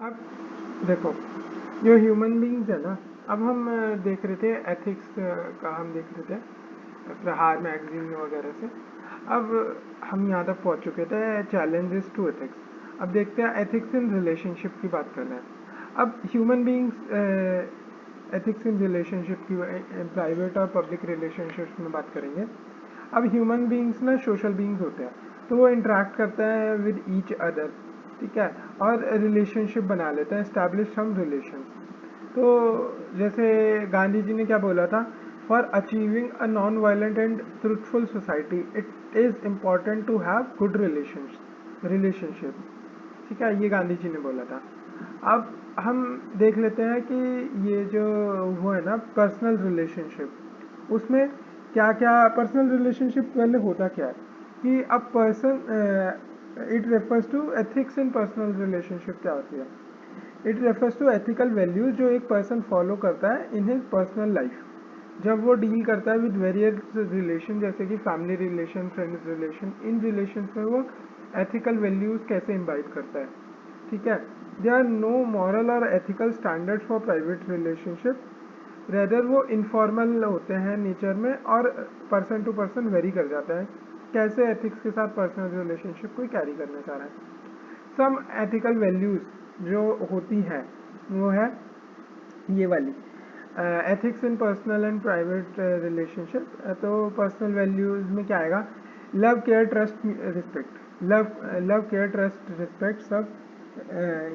अब देखो, जो ह्यूमन बीइंग्स है ना, अब हम देख रहे थे एथिक्स का, हम देख रहे थे प्रहार मैगजीन वगैरह से। अब हम यहाँ तक पहुँच चुके थे चैलेंजेस टू एथिक्स। अब देखते हैं एथिक्स इन रिलेशनशिप की बात कर रहे हैं। अब human beings ethics in relationship की, प्राइवेट और पब्लिक रिलेशनशिप्स में बात करेंगे। अब ह्यूमन बीइंग्स ना सोशल बीइंग्स होते हैं, तो वो इंटरेक्ट करते हैं विद ईच अदर, ठीक है, और रिलेशनशिप बना लेते हैं, एस्टैब्लिश सम रिलेशंस। तो जैसे गांधी जी ने क्या बोला था, for achieving a non violent and truthful society it is important to have good relationship, ठीक है, ये गांधी जी ने बोला था। अब हम देख लेते हैं कि ये जो वो है ना पर्सनल रिलेशनशिप, उसमें क्या क्या पर्सनल रिलेशनशिप पहले होता क्या है कि अब person it refers to ethics in personal relationship क्या होती है। It refers to ethical values जो एक पर्सन फॉलो करता है इन हिज पर्सनल लाइफ, जब वो डील करता है विद वेरियस रिलेशन, जैसे कि family relation, friends relation, in relation में वो एथिकल वैल्यूज कैसे इम्बाइब करता है, ठीक है। दे आर नो मॉरल और ethical standards for private relationship, rather वो इनफॉर्मल होते हैं नेचर में और पर्सन टू पर्सन वेरी कर जाता है कैसे एथिक्स के साथ पर्सनल रिलेशनशिप को कैरी करना चाह रहा है। सम एथिकल वैल्यूज जो होती हैं वो है ये वाली ethics in personal and private relationship. तो पर्सनल वैल्यूज में क्या आएगा, love care trust respect, love care trust respect सब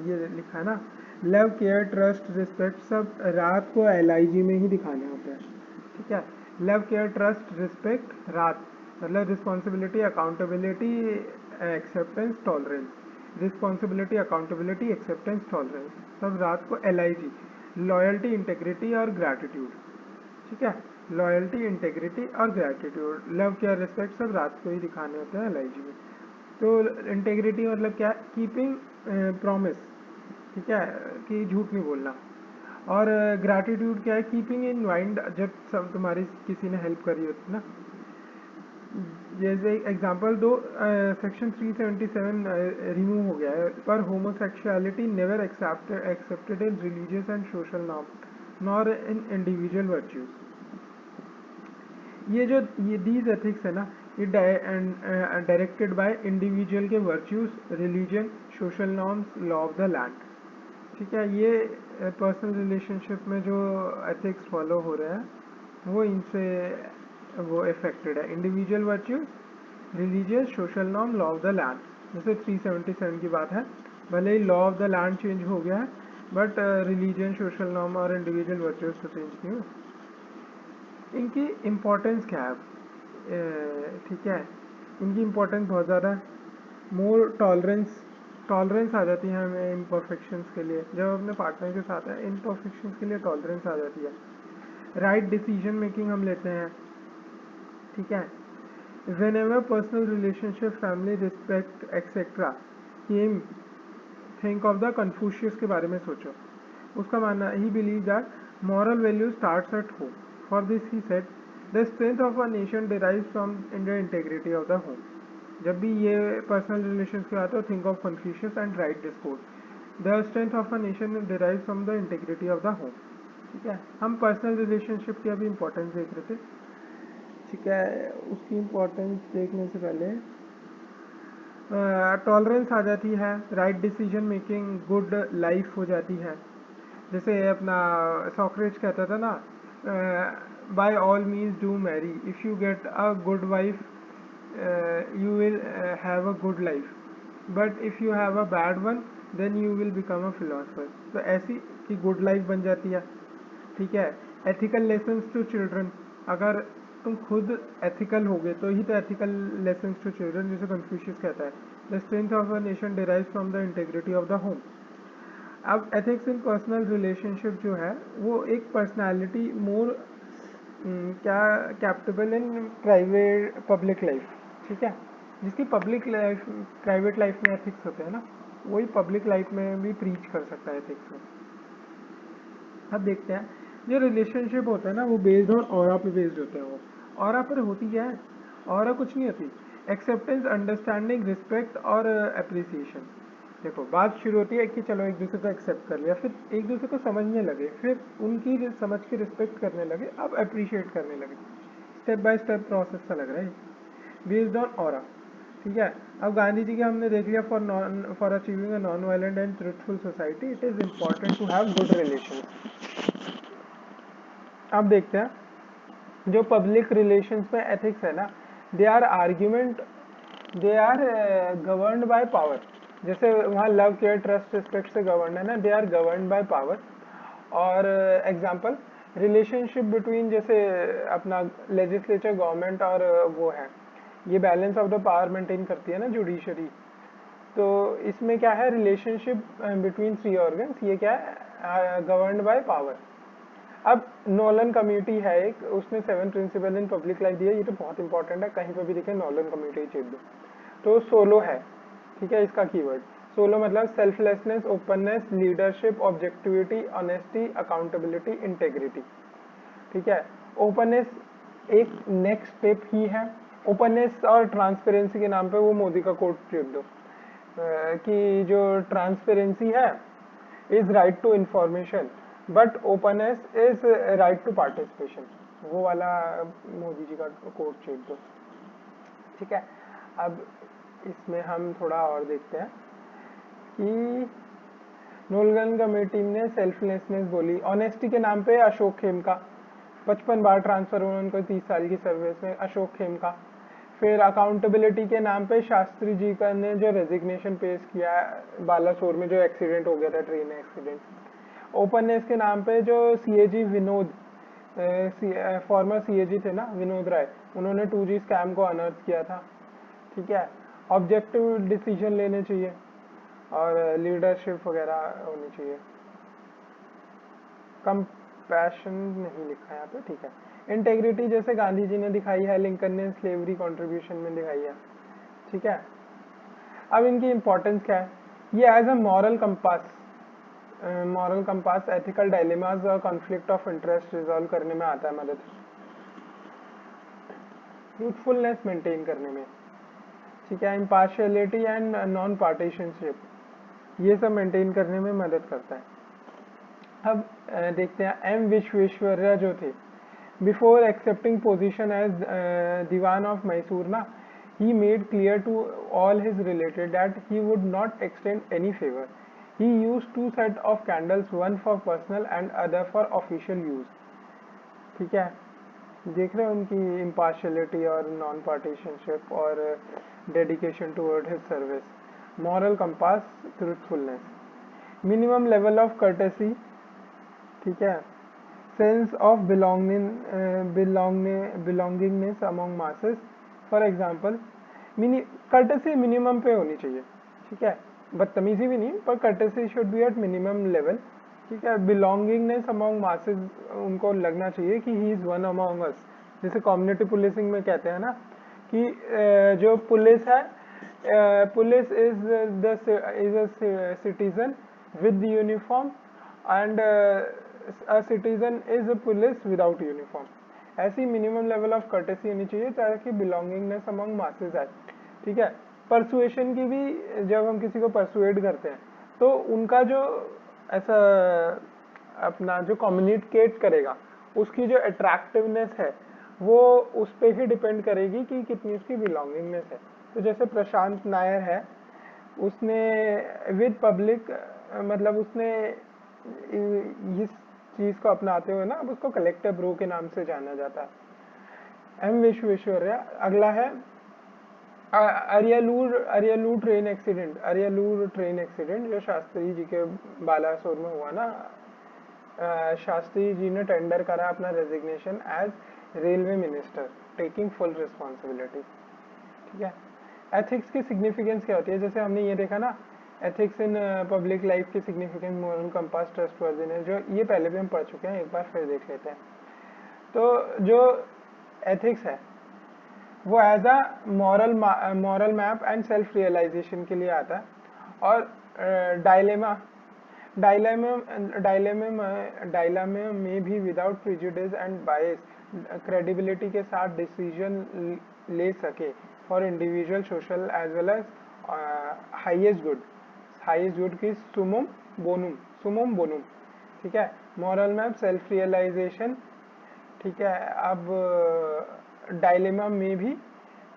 ये लिखा है ना, लव केयर ट्रस्ट रिस्पेक्ट सब रात को LIG में ही दिखाने होते हैं, ठीक है। लव केयर ट्रस्ट रिस्पेक्ट रात मतलब responsibility accountability acceptance tolerance, responsibility accountability acceptance tolerance सब रात को LIG, लॉयल्टी इंटेग्रिटी और ग्रैटिट्यूड, ठीक है। लॉयल्टी इंटेग्रिटी और ग्रैटिट्यूड, लव केयर रिस्पेक्ट सब रात को ही दिखाने होते हैं LIG में। तो इंटेग्रिटी मतलब क्या, कीपिंग प्रॉमिस, ठीक है, कि झूठ नहीं बोलना। और ग्रैटिट्यूड क्या है, कीपिंग इन माइंड जब सब तुम्हारी किसी ने हेल्प करी होती ना। जैसे एग्जांपल दो, सेक्शन 377 रिमूव हो गया है, पर homosexuality never accepted in religious and social norm nor in individual virtues. ये जो ये दीज एथिक्स है ना, ये डायरेक्टेड बाय इंडिविजुअल के virtues, religion, social norms, law of the land, ठीक है। ये पर्सनल रिलेशनशिप में जो एथिक्स फॉलो हो रहे हैं वो इनसे वो इफेक्टेड है, individual virtues, religious, social norm, law of the land. जैसे 377 की बात है, भले ही law of the land change हो गया है बट रिलीजन, सोशल नॉर्म और इंडिविजुअल वर्च्यूज तो चेंज नहीं हुए। इनकी इम्पोर्टेंस क्या है, ठीक है, इनकी इम्पोर्टेंस बहुत ज़्यादा है। मोर टॉलरेंस, टॉलरेंस आ जाती है हमें इम्परफेक्शंस के लिए, जब अपने पार्टनर के साथ है इम्परफेक्शंस के लिए टॉलरेंस आ जाती है। राइट डिसीजन मेकिंग हम लेते हैं, ठीक है। When ever personal relationship, family, respect etcetera came, think of the Confucius के बारे में सोचो। उसका मानना ही believe that moral value starts at home, for this he said the strength of a nation derives from in the integrity of the home. जब भी ये personal relation की बात हो, think of Confucius and right discourse, the strength of a nation derives from the integrity of the home, ठीक है। हम personal relationship की अभी इंपॉर्टेंस देख रहे थे, ठीक है। उसकी इम्पोर्टेंस देखने से पहले टॉलरेंस आ जाती है, right decision making, good life हो जाती है। जैसे अपना सॉक्रेट्स कहता था ना, by all means do marry, if you get a good wife you will have a good life, but if you have a bad one then you will become a philosopher. तो ऐसी कि good life बन जाती है, ठीक है। Ethical lessons to children, अगर तुम खुद एथिकल हो गए तो ही तो एथिकल लेसन्स टू चिल्ड्रन, जैसे कन्फ्यूशियस कहता है the strength of a nation derives from the integrity of the home. अब एथिक्स इन पर्सनल रिलेशनशिप जो है वो एक पर्सनालिटी मोर क्या कैप्टेबल इन प्राइवेट पब्लिक लाइफ, ठीक है। जिसकी पब्लिक लाइफ प्राइवेट लाइफ में एथिक्स होते हैं ना, वही पब्लिक लाइफ में भी प्रीच कर सकता है एथिक्स में। अब देखते हैं, जो रिलेशनशिप होता है ना वो बेस्ड ऑन ऑरा पे बेस्ड होते हैं। वो ऑरा पर होती क्या है, ऑरा कुछ नहीं होती, एक्सेप्टेंस, अंडरस्टैंडिंग, रिस्पेक्ट और अप्रिसिएशन। देखो बात शुरू होती है कि चलो एक दूसरे को एक्सेप्ट कर लिया, फिर एक दूसरे को समझने लगे, फिर उनकी समझ के रिस्पेक्ट करने लगे, अब अप्रिशिएट करने लगे। स्टेप बाय स्टेप प्रोसेस सा लग रहा है, बेस्ड ऑन ऑरा। ठीक है, अब गांधी जी के हमने देख लिया, for achieving a non violent and truthful society it is important to have good relation. अब देखते हैं जो पब्लिक रिलेशंस में एथिक्स है ना, they are argument, they are governed by power. जैसे वहाँ लव केयर ट्रस्ट रिस्पेक्ट से गवर्न है ना, they are governed by power. और एग्जांपल रिलेशनशिप बिटवीन, जैसे अपना लेजिस्लेचर गवर्नमेंट और वो है, ये balance of the power maintain करती है ना जुडिशरी। तो इसमें क्या है, रिलेशनशिप बिटवीन थ्री ऑर्गन्स, ये क्या है, गवर्न्ड बाय पावर। अब नॉलन कम्युनिटी है एक, उसने 7 प्रिंसिपल इन पब्लिक लाइफ दिया, ये तो बहुत इंपॉर्टेंट है, कहीं पे भी दिखे नॉलन कम्युनिटी चेक दो। तो सोलो है, ठीक है, इसका कीवर्ड सोलो मतलब selflessness, openness, leadership, objectivity, honesty, accountability, integrity. ठीक है, ओपननेस एक नेक्स्ट स्टेप ही है। ओपननेस और ट्रांसपेरेंसी के नाम पे वो मोदी का कोट लिख दो, कि जो ट्रांसपेरेंसी है is right to information but openness is right to participation, वो वाला मोदी जी का कोट चेक दो। ठीक है, अब इसमें हम थोड़ा और देखते हैं कि नोलगन कमेटी ने सेल्फलेसनेस बोली, ऑनेस्टी के नाम पे अशोक खेमका, 55 बार ट्रांसफर हुए उनको 30 साल की सर्विस में, अशोक खेमका। फिर अकाउंटेबिलिटी के नाम पे शास्त्री जी का ने जो रेजिग्नेशन पेश किया बालासोर में जो एक्सीडेंट हो गया था, ट्रेन एक्सीडेंट। ओपननेस के नाम पे जो सीएजी विनोद, फॉर्मर सीएजी थे ना विनोद राय, उन्होंने 2G स्कैम को अनर्थ किया था। ठीक है, ऑब्जेक्टिव डिसीजन लेने चाहिए और लीडरशिप वगैरह होनी चाहिए। कंपैशन नहीं लिखा है यहाँ पे, ठीक है। इंटेग्रिटी जैसे गांधी जी ने दिखाई है, लिंकन ने स्लेवरी कॉन्ट्रीब्यूशन में दिखाई है। ठीक है, अब इनकी इंपॉर्टेंस क्या है, ये as a moral compass ethical dilemmas और कॉन्फ्लिक्ट ऑफ इंटरेस्ट रिजॉल्व करने में आता है मदद, ट्रूथफुलनेस मेंटेन करने में। ठीक है, इम्पार्शियलिटी एंड नॉन पार्टीशनशिप, ये सब मेंटेन करने में मदद करता है। अब देखते हैं एम विश्वेश्वरैया जो थे, before accepting position as Dewan of Mysore ना, he made clear to all his related that he would not extend any favor. He used 2 sets of candles, one for personal and other for official use. ठीक है, देख रहे हैं उनकी impartiality और non पार्टीशनशिप और dedication toward his service, moral compass, truthfulness, minimum level of courtesy. ठीक है, sense of belongingness among masses. For example courtesy minimum पे होनी चाहिए। ठीक है, बदतमीजी भी नहीं, पर courtesy should be at minimum level. ठीक है, बिलोंगिंगनेस अमॉन्ग मासेस, उनको लगना चाहिए कि ही इज वन अमॉन्ग अस। जैसे कम्युनिटी पुलिसिंग में कहते हैं ना कि जो पुलिस है, police is a citizen with uniform and a citizen is a police without uniform. ऐसी मिनिमम लेवल ऑफ कर्टेसी होनी चाहिए ताकि बिलोंगिंगनेस अमंग मासेस आए। ठीक है, परसुएशन की भी, जब हम किसी को परसुएड करते हैं तो उनका जो ऐसा अपना जो कम्युनिकेट करेगा, उसकी जो अट्रैक्टिवनेस है वो उस पर ही डिपेंड करेगी कि कितनी उसकी बिलोंगिंगनेस है। तो जैसे प्रशांत नायर है, उसने विद पब्लिक, मतलब उसने इस चीज को अपनाते हुए ना अब उसको कलेक्टर ब्रो के नाम से जाना जाता है। एम विश्वेश्वरैया। अगला है अरियालूर ट्रेन एक्सीडेंट जो शास्त्री जी के बालासोर में हुआ ना। शास्त्री जी ने टेंडर करा अपना resignation as railway minister, taking full responsibility. ठीक है, एथिक्स की सिग्निफिकेंस क्या होती है, जैसे हमने ये देखा ना, एथिक्स इन पब्लिक लाइफ की सिग्निफिकेंस, मोरल कंपास, ट्रस्टवर्दीनेस, जो ये पहले भी हम पढ़ चुके हैं, एक बार फिर देख लेते हैं। तो जो एथिक्स है वो as a moral map and self realisation के लिए आता है। और डायलेमा डायलेमा में भी without prejudice and bias credibility के साथ डिसीजन ले सके for individual, social as well as highest good. Highest good की सुमुम बोनुम, ठीक है। मॉरल मैप सेल्फ रियलाइजेशन, ठीक है। अब डायलेमा में भी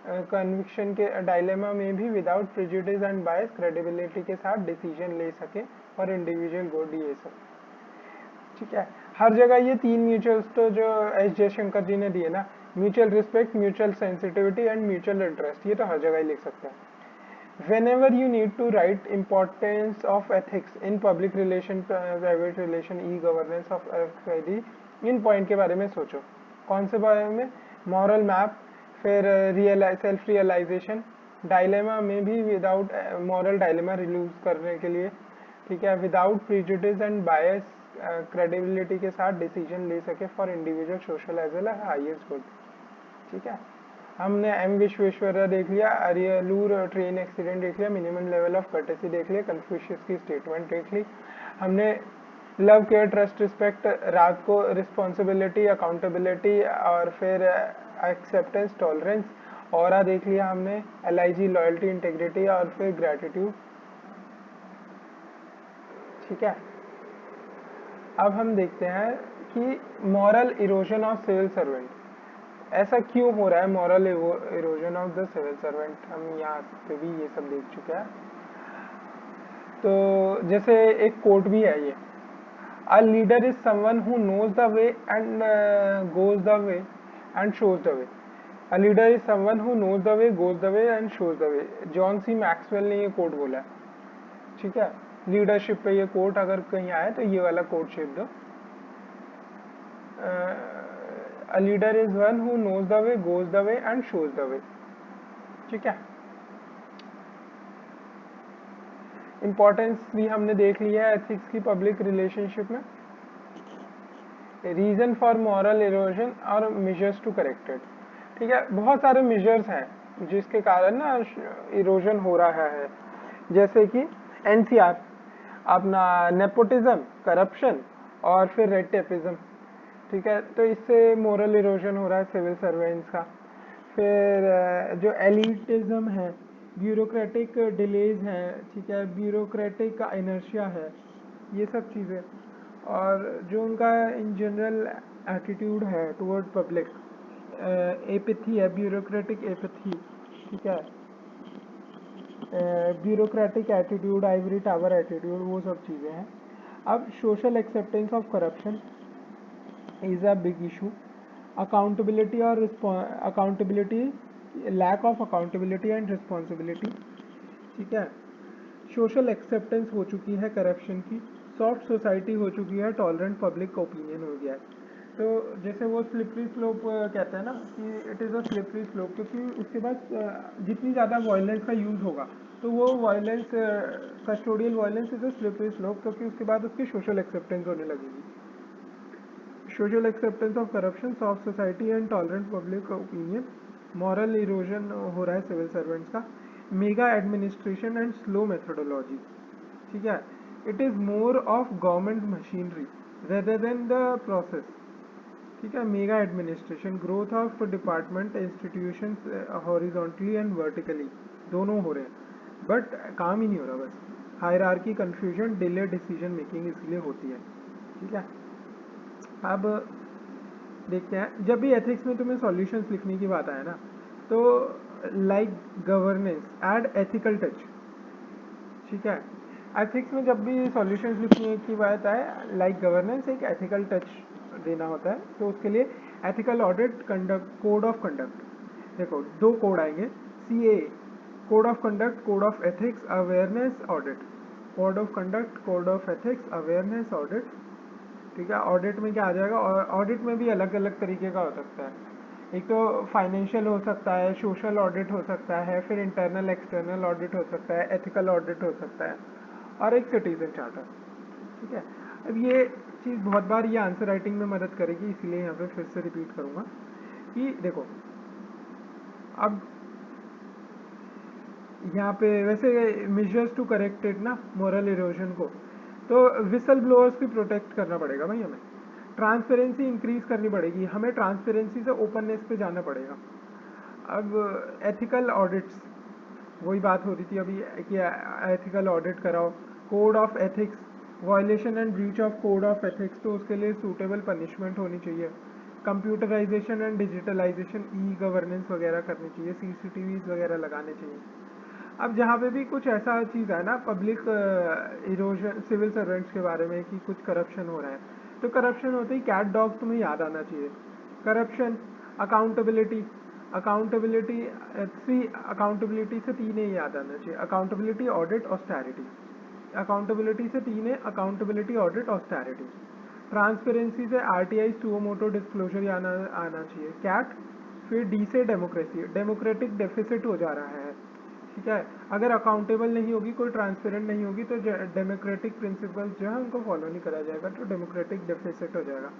कन्विक्शन के डायलेमा में भी without prejudice and bias credibility के साथ डिसीजन ले सके और इंडिविजुअल गुड, ये सब, ठीक है। हर जगह ये 3 म्यूचुअल्स तो जो एस जयशंकर जी ने दिए ना, mutual respect, mutual sensitivity and mutual interest, ये तो हर जगह ही लिख सकते हैं। whenever you need to write importance of ethics in public relation, private relation, e-governance of FID, in point के बारे में सोचो। कौन से बारे में? मॉरल मैप, फिर सेल्फ रियलाइजेशन, डायलेमा में भी विदाउट मॉरल डायलेमा रिलूज करने के लिए, ठीक है। Without prejudice and bias credibility के साथ डिसीजन ले सके for individual social as well as highest good, ठीक है। हमने एम विश्वेश्वरैया देख लिया, अरियलूर ट्रेन एक्सीडेंट देख लिया, मिनिमम लेवल ऑफ कर्टेसी देख लिया, कन्फ्यूशियस की स्टेटमेंट देख ली हमने, लव केयर ट्रस्ट रिस्पेक्ट, रात को रिस्पॉन्सिबिलिटी अकाउंटेबिलिटी और फिर एक्सेप्टेंस टॉलरेंस, ऑरा देख लिया हमने, LIG लॉयल्टी इंटेग्रिटी और फिर ग्रेटिट्यूड, ठीक है। अब हम देखते हैं कि moral erosion of civil servant, ऐसा क्यों हो रहा है moral erosion of the civil servant, हम यहाँ पे भी ये सब देख चुके हैं। तो जैसे एक कोट भी है ये, a leader is someone who knows the way and goes the way and shows the way, a leader is someone who knows the way, goes the way and shows the way, John C Maxwell ने ये coat बोला है, ठीक है। Leadership पे ये coat अगर कहीं आए तो ये वाला कोट शेप दो, a leader is one who knows the way, goes the way and shows the way, ठीक है। इंपॉर्टेंस भी हमने देख लिया है एथिक्स की पब्लिक रिलेशनशिप में, रीजन फॉर मॉरल इरोजन और मेजर्स टू करेक्ट इट, ठीक है। बहुत सारे मेजर्स हैं जिसके कारण ना इरोजन हो रहा है, जैसे कि NCR, अपना नेपोटिज्म, करप्शन और फिर रेड टेपिज्म, ठीक है। तो इससे मोरल इरोजन हो रहा है सिविल सर्वेंट्स का। फिर जो एलिटिज्म है, ब्यूरोक्रेटिक डिलेज है, ठीक है, ब्यूरोक्रेटिक का इनर्शिया है, ये सब चीज़ें, और जो उनका इन जनरल एटीट्यूड है टुवर्ड पब्लिक, एपैथी है, ब्यूरोक्रेटिक एपैथी, ठीक है, bureaucratic attitude, Ivory tower attitude, वो सब चीज़ें हैं। अब social acceptance of corruption is a big issue, accountability or accountability, lack of accountability and responsibility, ठीक है। सोशल एक्सेप्टेंस हो चुकी है करप्शन की, सॉफ्ट सोसाइटी हो चुकी है, टॉलरेंट पब्लिक ओपिनियन हो गया है। तो जैसे वो स्लिपरी स्लोप कहते हैं ना कि it is a slippery slope, क्योंकि उसके बाद जितनी ज़्यादा वायलेंस का यूज़ होगा तो वो violence, custodial violence is a slippery slope, क्योंकि उसके बाद उसकी सोशल एक्सेप्टेंस होने लगेगी। Social acceptance of corruption, soft society and tolerant public opinion, moral erosion हो रहा है सिविल सर्वेंट्स का, mega administration and slow methodology, ठीक है। It is more of government machinery rather than the process, ठीक है। Mega administration, growth of department institutions horizontally and vertically, दोनों हो रहे हैं, बट काम ही नहीं हो रहा बस। Hierarchy, confusion, delay decision making इसलिए होती है, ठीक है। अब देखते हैं, जब भी एथिक्स में तुम्हें सॉल्यूशंस लिखने की बात आए ना, तो like governance add ethical touch, ठीक है। एथिक्स में जब भी सॉल्यूशंस लिखने की बात आए, लाइक गवर्नेंस एक एथिकल टच देना होता है, तो उसके लिए ethical audit, conduct, code of conduct, देखो 2 कोड आएंगे, CA code of conduct, code of ethics, awareness audit, code of conduct, code of ethics, awareness audit, ठीक है। ऑडिट में क्या आ जाएगा, ऑडिट में भी अलग अलग तरीके का हो सकता है, एक तो फाइनेंशियल हो सकता है, सोशल ऑडिट हो सकता है, फिर इंटरनल एक्सटर्नल ऑडिट हो सकता है, एथिकल ऑडिट हो सकता है, और एक सिटीजन चार्टर, ठीक है। अब ये चीज़ बहुत बार ये आंसर राइटिंग में मदद करेगी, इसलिए यहाँ पे फिर से रिपीट करूँगा कि देखो, अब यहाँ पे वैसे मेजर्स टू करेक्ट इट ना मोरल इरोजन को, तो विसल ब्लोअर्स भी प्रोटेक्ट करना पड़ेगा भाई, हमें ट्रांसपेरेंसी इंक्रीज करनी पड़ेगी, हमें ट्रांसपेरेंसी से ओपननेस पे जाना पड़ेगा। अब एथिकल ऑडिट्स, वही बात हो रही थी अभी कि एथिकल ऑडिट कराओ, code of ethics, violation and breach of code of ethics, तो उसके लिए सूटेबल पनिशमेंट होनी चाहिए। Computerisation and digitalisation, e governance वगैरह करनी चाहिए, सीसीटीवीज वगैरह लगाने चाहिए। अब जहाँ पे भी कुछ ऐसा चीज़ है ना, पब्लिक इरोजन, सिविल सर्वेंट्स के बारे में कि कुछ करप्शन हो रहा है, तो करप्शन होते ही कैट डॉग तुम्हें याद आना चाहिए। करप्शन, अकाउंटेबिलिटी, अकाउंटेबिलिटी, अकाउंटेबिलिटी से तीन ही याद आना चाहिए, अकाउंटेबिलिटी, ऑडिट, ऑस्टेरिटी। अकाउंटेबिलिटी से तीन है, अकाउंटेबिलिटी, ऑडिट, ऑस्टेरिटी। ट्रांसपेरेंसी से आरटीआई, सुओ मोटो, डिस्क्लोजर आना आना चाहिए, कैट। फिर डी से डेमोक्रेसी, डेमोक्रेटिक डेफिसिट हो जा रहा है, ठीक है। अगर अकाउंटेबल नहीं होगी, कोई ट्रांसपेरेंट नहीं होगी, तो डेमोक्रेटिक प्रिंसिपल्स जो है उनको फॉलो नहीं करा जाएगा, तो डेमोक्रेटिक डेफिसिट हो जाएगा।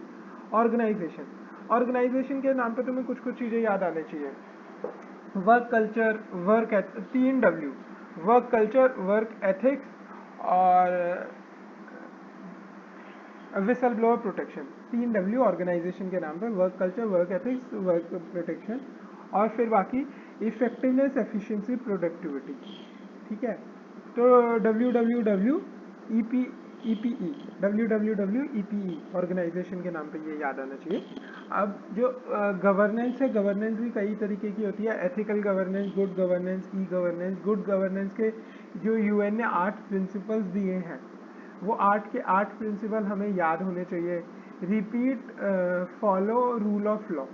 ऑर्गेनाइजेशन, ऑर्गेनाइजेशन के नाम पे तुम्हें कुछ कुछ चीज़ें याद आनी चाहिए। वर्क कल्चर, वर्क, तीन W, work culture, work ethics और विसल ब्लोअर प्रोटेक्शन। तीन डब्ल्यू ऑर्गेनाइजेशन के नाम पे, work culture, work ethics, work protection. और फिर बाकी इफेक्टिवनेस, एफिशिएंसी, प्रोडक्टिविटी, ठीक है। तो W W W E P E P E, W W W E P E organisation के नाम पे ये याद आना चाहिए। अब जो गवर्नेंस है, गवर्नेंस भी कई तरीके की होती है, ethical governance, good governance, e governance. Good governance के जो यूएन ने 8 प्रिंसिपल्स दिए हैं, वो 8 के 8 प्रिंसिपल हमें याद होने चाहिए। Repeat, follow rule of law,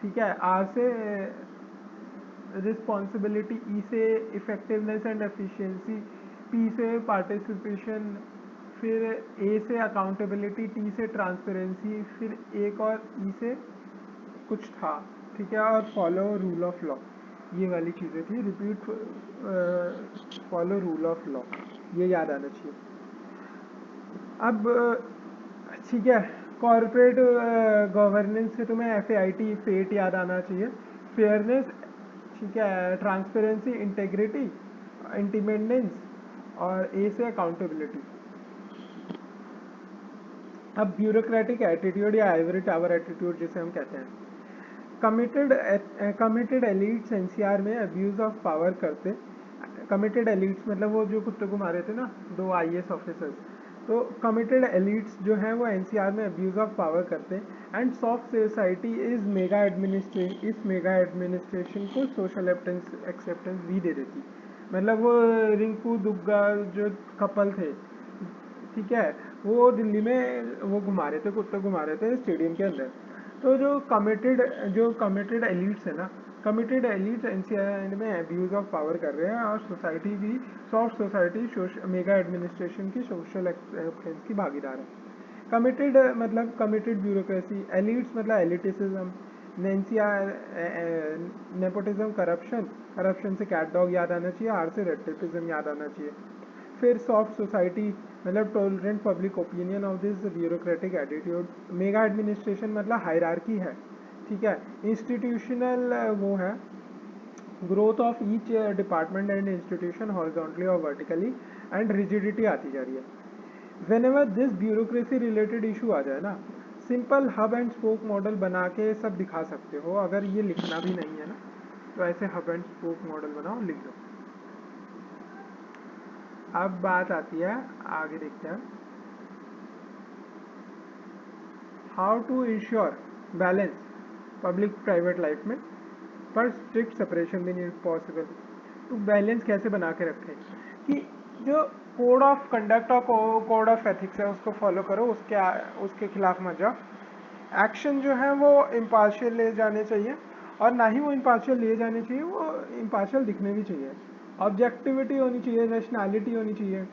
ठीक है। आर से रिस्पॉन्सिबिलिटी, ई से इफेक्टिवनेस एंड एफिशिएंसी, पी से पार्टिसिपेशन, फिर ए से अकाउंटेबिलिटी, टी से ट्रांसपेरेंसी, फिर एक और ई से कुछ था, ठीक है। और फॉलो रूल ऑफ लॉ, ये वाली चीज़ें थी। Repeat, follow rule of law, ये याद आना चाहिए। अब ठीक है, कॉरपोरेट गवर्नेंस से तुम्हें FAIT, फेट याद आना चाहिए। फेयरनेस, ठीक है, ट्रांसपेरेंसी, इंटेग्रिटी, इंडिपेंडेंस, और ए से अकाउंटेबिलिटी। अब ब्यूरोक्रेटिक एटीट्यूड या आइवरी टावर एटीट्यूड जिसे हम कहते हैं, कमिटेड एलिट्स एनसीआर में अब्यूज ऑफ पावर करते। कमिटेड एलिट्स मतलब वो जो कुत्ते को मारे थे ना 2 IAS ऑफिसर्स, तो कमिटेड एलिट्स जो हैं वो एनसीआर में अब्यूज ऑफ पावर करते। And soft society is mega administration, इस मेगा एडमिनिस्ट्रेशन को सोशल एक्सेप्टेंस भी दे देती। मतलब वो रिंकू दुग्गा जो कपल थे, ठीक है, वो दिल्ली में वो घुमा रहे थे, कुत्ते घुमा रहे थे स्टेडियम के अंदर। तो जो कमिटेड एलिट्स है ना, कमिटेड एलिट्स एनसीआर में अब्यूज ऑफ पावर कर रहे हैं, और सोसाइटी भी, सॉफ्ट सोसाइटी मेगा एडमिनिस्ट्रेशन की सोशल एक्सेप्टेंस की भागीदार है। कमिटेड मतलब कमिटेड ब्यूरोक्रेसी, एलिट्स मतलब एलिटिसिज्म, नेंसियार, नेपोटिज्म, करप्शन, करप्शन से कैट डॉग याद आना चाहिए, आर से रेटिज्म याद आना चाहिए। फिर सॉफ्ट सोसाइटी मतलब tolerant public opinion of this bureaucratic attitude. Mega administration मतलब हायरार्की है, ठीक है। इंस्टीट्यूशनल वो है, growth of each department and institution horizontally और वर्टिकली, एंड रिजिडिटी आती जा रही है। Whenever this bureaucracy related issue आ जाए ना, simple hub and spoke model बना के सब दिखा सकते हो। अगर ये लिखना भी नहीं है ना, तो ऐसे हब एंड स्पोक मॉडल बनाओ, लिख दो। अब बात आती है, आगे देखते हैं, how to ensure balance public private life में, पर स्ट्रिक्ट सेपरेशन भी नहीं पॉसिबल। तो बैलेंस कैसे बना के रखें कि जो कोड ऑफ कंडक्ट और कोड ऑफ एथिक्स है उसको फॉलो करो, उसके खिलाफ मत जाओ। एक्शन जो है वो इम्पार्शियल ले जाने चाहिए, और ना ही वो इम्पार्शियल ले जाने चाहिए, वो इम्पार्शियल दिखने भी चाहिए। ऑब्जेक्टिविटी होनी चाहिए, रैशनैलिटी होनी चाहिए।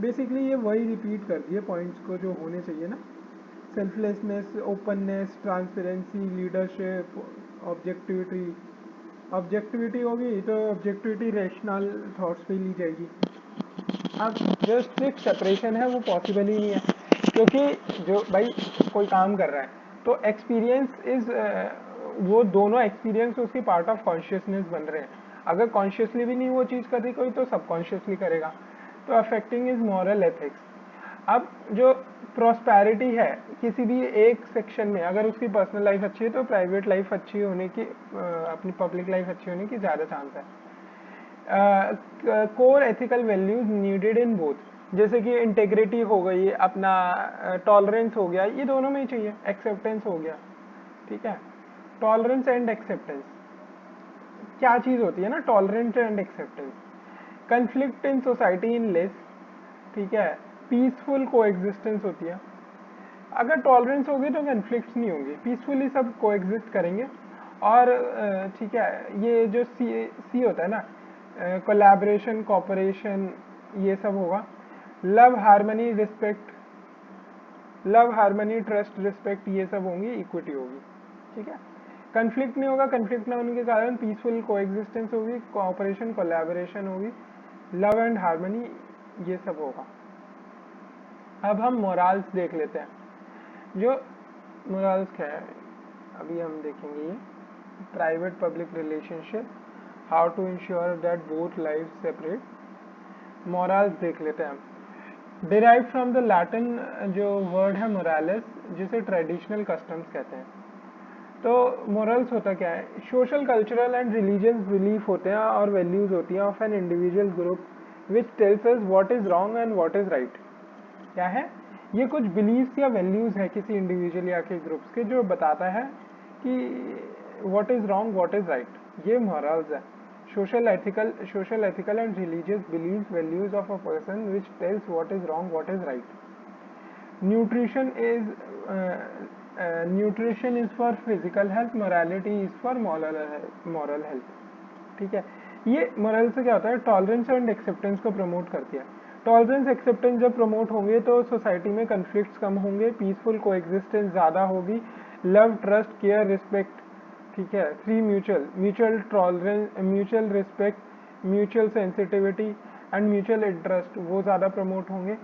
बेसिकली ये वही रिपीट कर दिए पॉइंट्स को जो होने चाहिए ना, selflessness, openness, transparency, leadership, objectivity. Objectivity होगी तो ऑब्जेक्टिविटी रैशनल थॉट्स पे ली जाएगी। अब जो स्ट्रिक्ट सेपरेशन है वो पॉसिबल ही नहीं है, क्योंकि जो भाई कोई काम कर रहा है तो एक्सपीरियंस इज, वो दोनों एक्सपीरियंस उसकी पार्ट ऑफ कॉन्शियसनेस बन रहे हैं। अगर कॉन्शियसली भी नहीं वो चीज़ कर रही कोई, तो सबकॉन्शियसली करेगा। तो अफेक्टिंग इज मॉरल एथिक्स। अब जो प्रॉस्पेरिटी है किसी भी एक सेक्शन में, अगर उसकी पर्सनल लाइफ अच्छी है तो प्राइवेट लाइफ अच्छी होने की, अपनी पब्लिक लाइफ अच्छी होने की ज़्यादा चांस है। Core ethical values needed in both, जैसे कि इंटेग्रिटी हो गई, अपना टॉलरेंस हो गया, ये दोनों में ही चाहिए, एक्सेप्टेंस हो गया, ठीक है। टॉलरेंस एंड एक्सेप्टेंस क्या चीज होती है ना, tolerance and acceptance. Conflict in society in less, ठीक है। पीसफुल को एग्जिस्टेंस होती है। अगर टॉलरेंस होगी तो कन्फ्लिक्ट्स नहीं होंगी, पीसफुली सब को एग्जिस्ट करेंगे। और ठीक है, ये जो सी होता है ना, कोलैबोरेशन, कोऑपरेशन, ये सब होगा। Love, harmony, respect, love, harmony, trust, respect, ये सब होंगी, इक्विटी होगी, ठीक है। कन्फ्लिक्ट नहीं होगा, कन्फ्लिक्ट ना होने के कारण पीसफुल कोएग्जिस्टेंस होगी, कोऑपरेशन, कोलैबोरेशन होगी, लव एंड हार्मनी, ये सब होगा। अब हम मोराल्स देख लेते हैं। जो मोराल्स क्या है अभी हम देखेंगे, ये private public relationship, how to ensure that both life separate. Morals देख लेते हैं हम। डिराइव फ्रॉम द लैटिन जो वर्ड है मोरालिस, जिसे ट्रेडिशनल कस्टम्स कहते हैं। तो मोरल्स होता क्या है, social, cultural and religious belief होते हैं और वैल्यूज होती हैं of an individual group which tells us what is wrong and what is right. क्या है, ये कुछ बिलीव्स या वैल्यूज है किसी इंडिविजुअल या के ग्रुप्स के, जो बताता है कि what is wrong what is right, ये मोरल्स है। Social ethical and religious believes values of a person which tells what is wrong what is right. Nutrition is for physical health, morality is for moral health, ठीक है। ये मोरल से क्या होता है, टॉलरेंस एंड एक्सेप्टेंस को प्रमोट करती है। टॉलरेंस, एक्सेप्टेंस जब प्रमोट होंगे तो सोसाइटी में कन्फ्लिक्ट्स कम होंगे, पीसफुल कोएग्जिस्टेंस ज़्यादा होगी, लव, ट्रस्ट, केयर, रिस्पेक्ट, ठीक है। Three mutual tolerance, mutual respect, mutual sensitivity and mutual interest, वो ज़्यादा प्रमोट होंगे,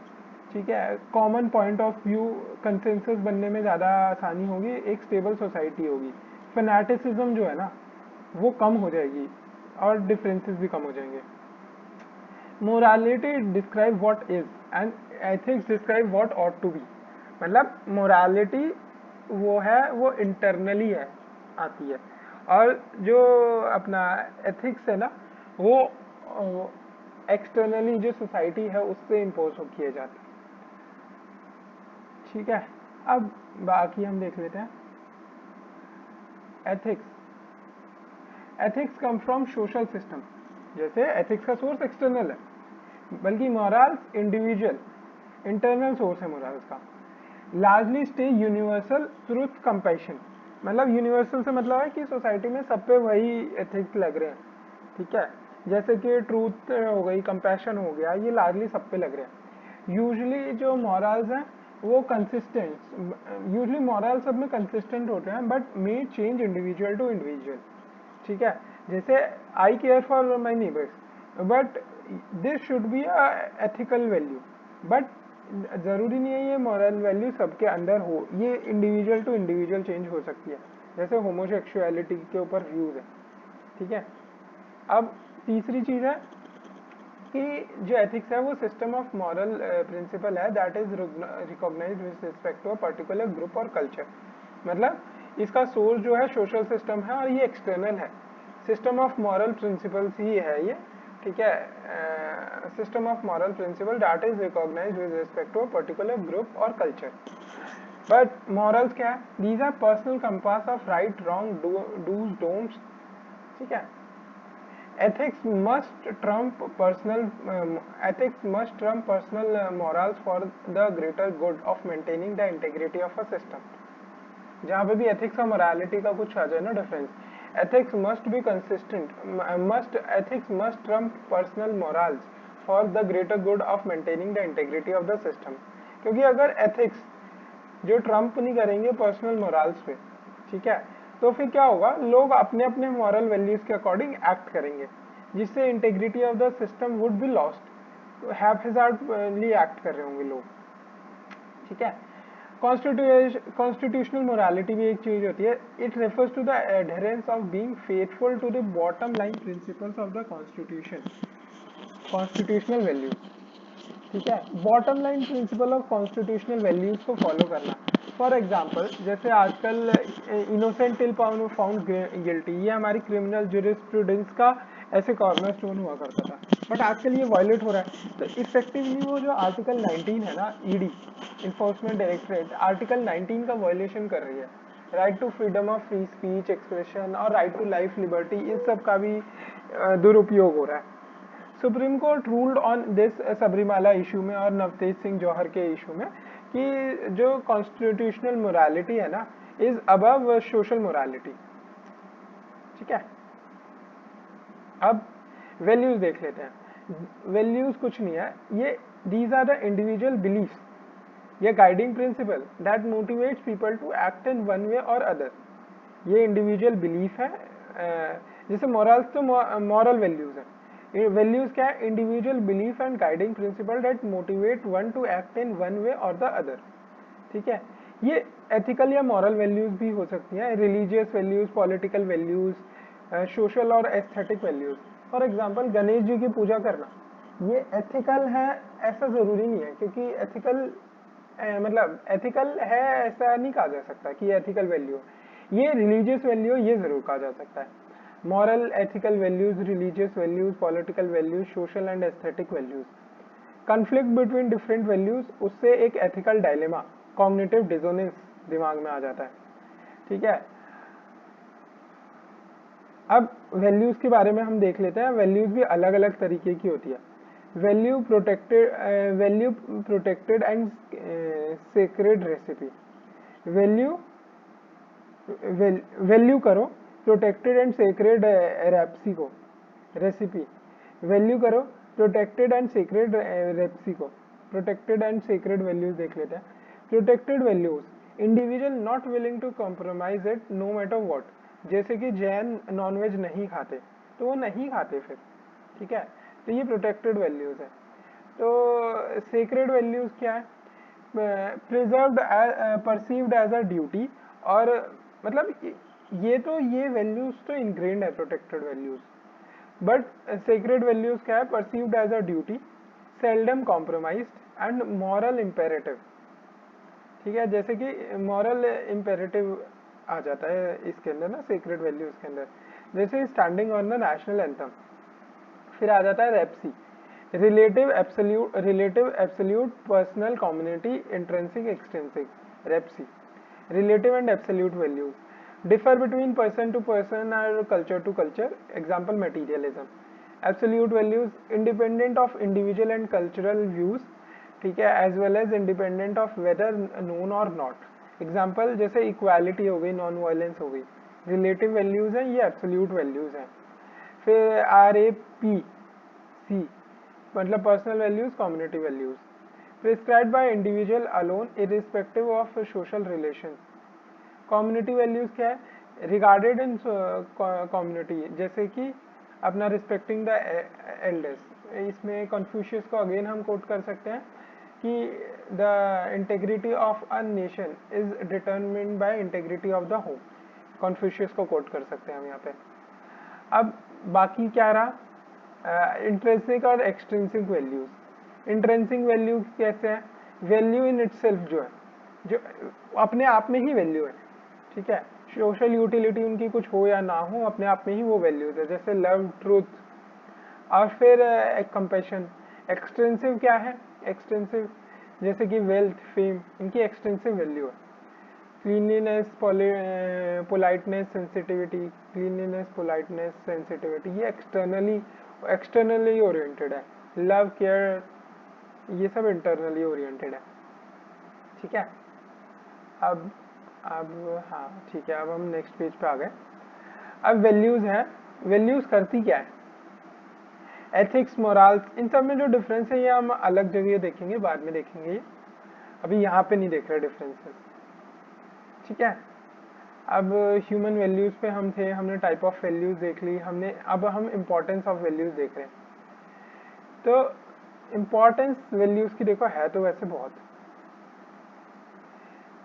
ठीक है। Common point of view, consensus बनने में ज़्यादा आसानी होगी, एक स्टेबल सोसाइटी होगी। फैनेटिसिज्म जो है ना, वो कम हो जाएगी और डिफरेंसेस भी कम हो जाएंगे। Morality describe what is and ethics describe what ought to be. मतलब मोरालिटी वो है, वो इंटरनली है, आती है, और जो अपना एथिक्स है ना, वो एक्सटर्नली जो सोसाइटी है उससे इम्पोज किए जाते हैं, ठीक है। अब बाकी हम देख लेते हैं ethics. Ethics come from social system, जैसे एथिक्स का सोर्स एक्सटर्नल है, बल्कि मोरल्स इंडिविजुअल, इंटरनल सोर्स है मोरल्स का। Largely stay universal truth compassion, मतलब यूनिवर्सल से मतलब है कि सोसाइटी में सब पे वही एथिक्स लग रहे हैं, ठीक है। जैसे कि ट्रूथ हो गई, कंपैशन हो गया, ये लार्जली सब पे लग रहे हैं। यूजुअली जो मॉरल्स हैं वो कंसिस्टेंट, यूजुअली मॉरल सब में कंसिस्टेंट होते हैं, but may change individual to individual, ठीक है। जैसे I care for my neighbours, but this should be a ethical value, but जरूरी नहीं है ये मॉरल वैल्यू सबके अंदर हो, ये इंडिविजुअल टू इंडिविजुअल चेंज हो सकती है। जैसे होमोसेक्सुअलिटी के ऊपर व्यूज है, ठीक है। अब तीसरी चीज है कि जो एथिक्स है वो सिस्टम ऑफ मॉरल प्रिंसिपल है that is recognised with respect to a particular group और कल्चर। मतलब इसका सोर्स जो है सोशल सिस्टम है और ये एक्सटर्नल है, सिस्टम ऑफ मॉरल प्रिंसिपल्स ही है ये, ठीक है। System of moral principle that is recognised with respect to a particular group और कल्चर। बट मॉरल्स क्या है, these are personal compass of right, wrong, dos, don'ts, ठीक है। Ethics must trump personal morals for the greater good of maintaining the integrity of a system। जहाँ पे भी ethics और morality का कुछ आ जाए ना difference, ethics must be consistent, ethics must Trump personal morals for the greater good of maintaining the integrity of the system. क्योंकि अगर एथिक्स जो ट्रम्प नहीं करेंगे पर्सनल मोरल्स पे, ठीक है, तो फिर क्या होगा, लोग अपने अपने मॉरल वैल्यूज के अकॉर्डिंग एक्ट करेंगे, जिससे integrity of the system would be lost, haphazardly act कर रहे होंगे लोग, ठीक है। कॉन्स्टिट्यूशनल मोरालिटी भी एक चीज होती है, it refers to the adherence of being faithful to the bottom line principles of the constitution, constitutional values, ठीक है। Bottom line principle of constitutional values को फॉलो करना। फॉर एग्जाम्पल, जैसे आजकल इनोसेंट टिल फाउंड गिल्टी, ये हमारी criminal jurisprudence का ऐसे कॉर्नरस्टोन हुआ करता था, बट आजकल ये वायलेट हो रहा है। तो इफेक्टिवली वो जो आर्टिकल 19 है ना, ईडी इन्फोर्समेंट डायरेक्टरेट आर्टिकल 19 का वायलेशन कर रही है। Right to freedom of free speech expression और राइट टू लाइफ लिबर्टी, इन सब का भी दुरुपयोग हो रहा है। Supreme court ruled on this Sabarimala issue में और नवतेज सिंह जौहर के इशू में कि जो कॉन्स्टिट्यूशनल मोरालिटी है ना इज अबव सोशल मोरालिटी। ठीक है, अब वैल्यूज देख लेते हैं। वैल्यूज कुछ नहीं है, ये these are the individual beliefs, ये guiding principle that motivates people to act in one way और अदर। ये इंडिविजुअल बिलीफ है। जैसे मॉरल्स तो मॉरल वैल्यूज है। वैल्यूज क्या है? Individual belief and guiding principle that motivate one two act in one way और द अदर। ठीक है, ये एथिकल या मॉरल वैल्यूज भी हो सकती हैं, religious values, political values, social और aesthetic values. For example Ganesh ji की पूजा करना, ये एथिकल है ऐसा जरूरी नहीं है, क्योंकि एथिकल मतलब एथिकल है ऐसा नहीं कहा जा सकता कि ये एथिकल वैल्यू है। ये रिलीजियस वैल्यू ये जरूर कहा जा सकता है। Moral, ethical values, religious values, political values, social and aesthetic values. Conflict between different values, उससे एक एथिकल डायलेमा, कॉग्निटिव डिसोनेंस दिमाग में आ जाता है। ठीक है, अब वैल्यूज के बारे में हम देख लेते हैं। वैल्यूज भी अलग अलग तरीके की होती है। Value protected and sacred recipe. Value value करो प्रोटेक्टेड एंड सेक्रेड रेप्सी को, रेसिपी। वैल्यू करो प्रोटेक्टेड एंड सेक्रेड रेप्सी को। प्रोटेक्टेड एंड सेक्रेड वैल्यूज देख लेते हैं। Protected values, individual not willing to compromise it no matter what. जैसे कि जैन नॉनवेज नहीं खाते तो वो नहीं खाते फिर। ठीक है, तो ये प्रोटेक्टेड वैल्यूज है। तो सेक्रेड वैल्यूज क्या है? Preserved perceived as a duty, और मतलब ये वैल्यूज तो इनग्रेन्ड है protected values. But sacred values क्या है? Perceived as a duty, seldom compromised and moral imperative. ठीक है, जैसे कि मॉरल इम्पेरेटिव आ जाता है इसके अंदर ना, सेक्रेड वैल्यूज के अंदर, जैसे standing on the national anthem. फिर आ जाता है रेप्सी, relative absolute personal community intrinsic extrinsic. रेप्सी, relative and absolute values differ between person to person और culture to culture. Example materialism. Absolute values independent of individual and cultural views. ठीक है, as well as independent of whether known और not. Example जैसे equality हो गई, non violence हो गई। Relative values हैं, ये एब्सोल्यूट वैल्यूज हैं। फिर RAPC मतलब personal values, community values. Prescribed by individual alone irrespective of social relations. Community values क्या है? रिगार्डेड इन कम्युनिटी, जैसे कि अपना रिस्पेक्टिंग द एल्डर्स। इसमें कन्फ्यूशियस को अगेन हम कोट कर सकते हैं कि the integrity of a nation is determined bye integrity of the home. Confucius को कोट कर सकते हैं हम यहाँ पे। अब बाकी क्या रहा? इंट्रिंसिक और एक्सट्रिंसिक वैल्यूज। इंट्रिंसिक वैल्यू कैसे है? वैल्यू इन इटसेल्फ, जो है जो अपने आप में ही वैल्यू है। ठीक है, सोशल यूटिलिटी उनकी कुछ हो या ना हो, अपने आप में ही वो वैल्यूज है, जैसे लव, ट्रूथ। और फिर कंपैशन। एक्सटेंसिव क्या है? एक्सटेंसिव जैसे कि वेल्थ, फेम, इनकी एक्सटेंसिव वैल्यू है। Cleanliness, politeness, sensitivity. Cleanliness, politeness, sensitivity, ये एक्सटर्नली ओरिएंटेड है। लव, केयर, ये सब इंटरनली ओरिएंटेड है। ठीक है, अब हाँ ठीक है, अब हम नेक्स्ट पेज पे आ गए। अब वैल्यूज है। वैल्यूज करती क्या है? एथिक्स, मोरल्स, इन सब में जो डिफरेंस है ये हम अलग जगह देखेंगे, बाद में देखेंगे ये, अभी यहाँ पे नहीं देख रहे डिफरेंसेस। ठीक है, अब ह्यूमन वैल्यूज पे हम थे, हमने टाइप ऑफ वैल्यूज देख ली हमने। अब हम इम्पोर्टेंस ऑफ वैल्यूज देख रहे हैं। तो इम्पोर्टेंस वैल्यूज की देखो है तो वैसे बहुत।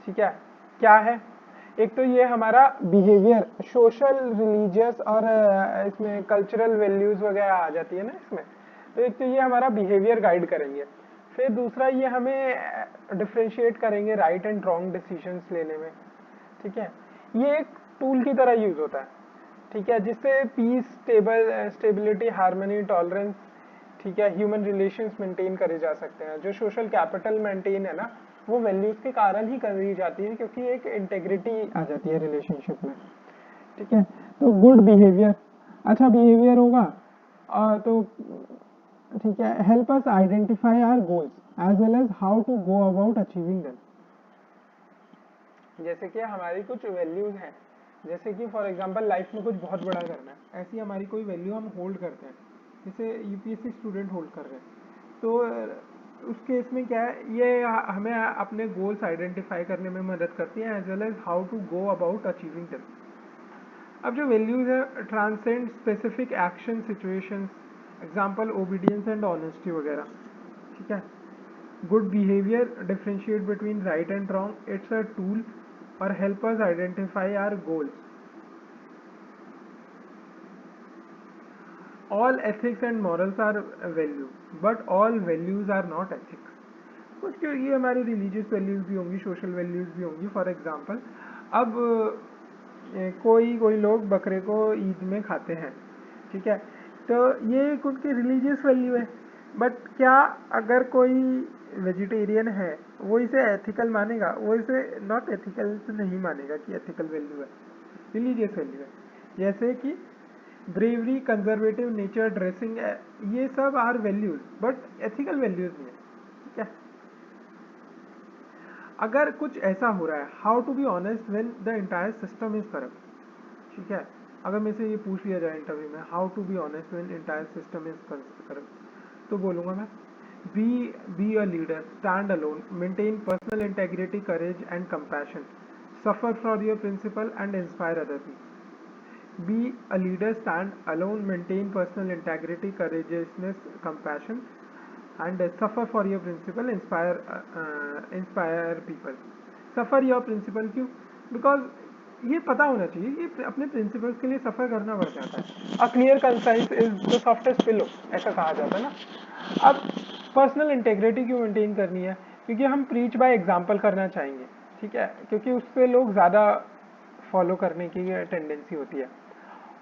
ठीक है, क्या है? एक तो ये हमारा बिहेवियर, सोशल, रिलीजियस और इसमें कल्चरल वैल्यूज वगैरह आ जाती है ना इसमें। तो एक तो ये हमारा बिहेवियर गाइड करेंगे। फिर दूसरा ये हमें डिफ्रेंशिएट करेंगे राइट एंड रॉन्ग डिसीजंस लेने में। ठीक है, ये एक टूल की तरह यूज होता है। ठीक है, जिससे पीस, स्टेबिलिटी, हार्मनी, टॉलरेंस, ठीक है, ह्यूमन रिलेशंस मेंटेन करे जा सकते हैं। जो सोशल कैपिटल मेंटेन है ना, वो वैल्यूज के कारण ही करी जाती है, क्योंकि एक इंटेग्रिटी आ जाती है रिलेशनशिप में। ठीक है, तो गुड बिहेवियर, अच्छा बिहेवियर होगा तो ठीक है, help us identify our goals as well as how to go about achieving them. जैसे कि हमारी कुछ वैल्यूज हैं, जैसे कि फॉर एग्जांपल लाइफ में कुछ बहुत बड़ा करना है, ऐसी हमारी कोई वैल्यू हम होल्ड करते हैं, जैसे यूपीएससी स्टूडेंट होल्ड कर रहे हैं, तो उस केस में क्या है, ये हमें अपने गोल्स आइडेंटिफाई करने में मदद करती है as well as how to go about achieving them. अब जो वैल्यूज है transcend specific action situations, example obedience and honesty वगैरह। ठीक है, good behaviour differentiate between right and wrong, it's a tool और help us identify our goals. All ethics and morals are value, but all values are not ethics. कुछ ये हमारी religious values भी होंगी, social values भी होंगी। For example, अब कोई कोई लोग बकरे को ईद में खाते हैं, ठीक है, तो ये एक उनकी रिलीजियस वैल्यू है, बट क्या अगर कोई वेजिटेरियन है वो इसे एथिकल मानेगा? वो इसे नॉट एथिकल तो नहीं मानेगा कि एथिकल वैल्यू है, रिलीजियस वैल्यू है। जैसे कि ब्रेवरी, कंजर्वेटिव नेचर, ड्रेसिंग, ये सब are values but ethical values नहीं है। ठीक है, अगर कुछ ऐसा हो रहा है, how to be honest when the entire system is corrupt. ठीक है, अगर मेरे से ये पूछ लिया जाए इंटरव्यू में, how to be honest when entire system is corrupt, तो बोलूंगा मैं, be a leader, stand alone, maintain personal integrity, courage and compassion, suffer for your principle and inspire other people. Be a leader, stand alone, maintain personal integrity, courageousness, compassion and suffer for your principle, inspire people। suffer your principle क्यों? Because ये पता होना चाहिए कि अपने principles के लिए सफर करना पड़ जाता है। A clear conscience is the softest pillow, ऐसा कहा जाता है ना। अब पर्सनल इंटेग्रिटी क्यों मेंटेन करनी है? क्योंकि हम प्रीच बाय एग्जाम्पल करना चाहेंगे। ठीक है, क्योंकि उससे लोग ज़्यादा फॉलो करने की टेंडेंसी होती है।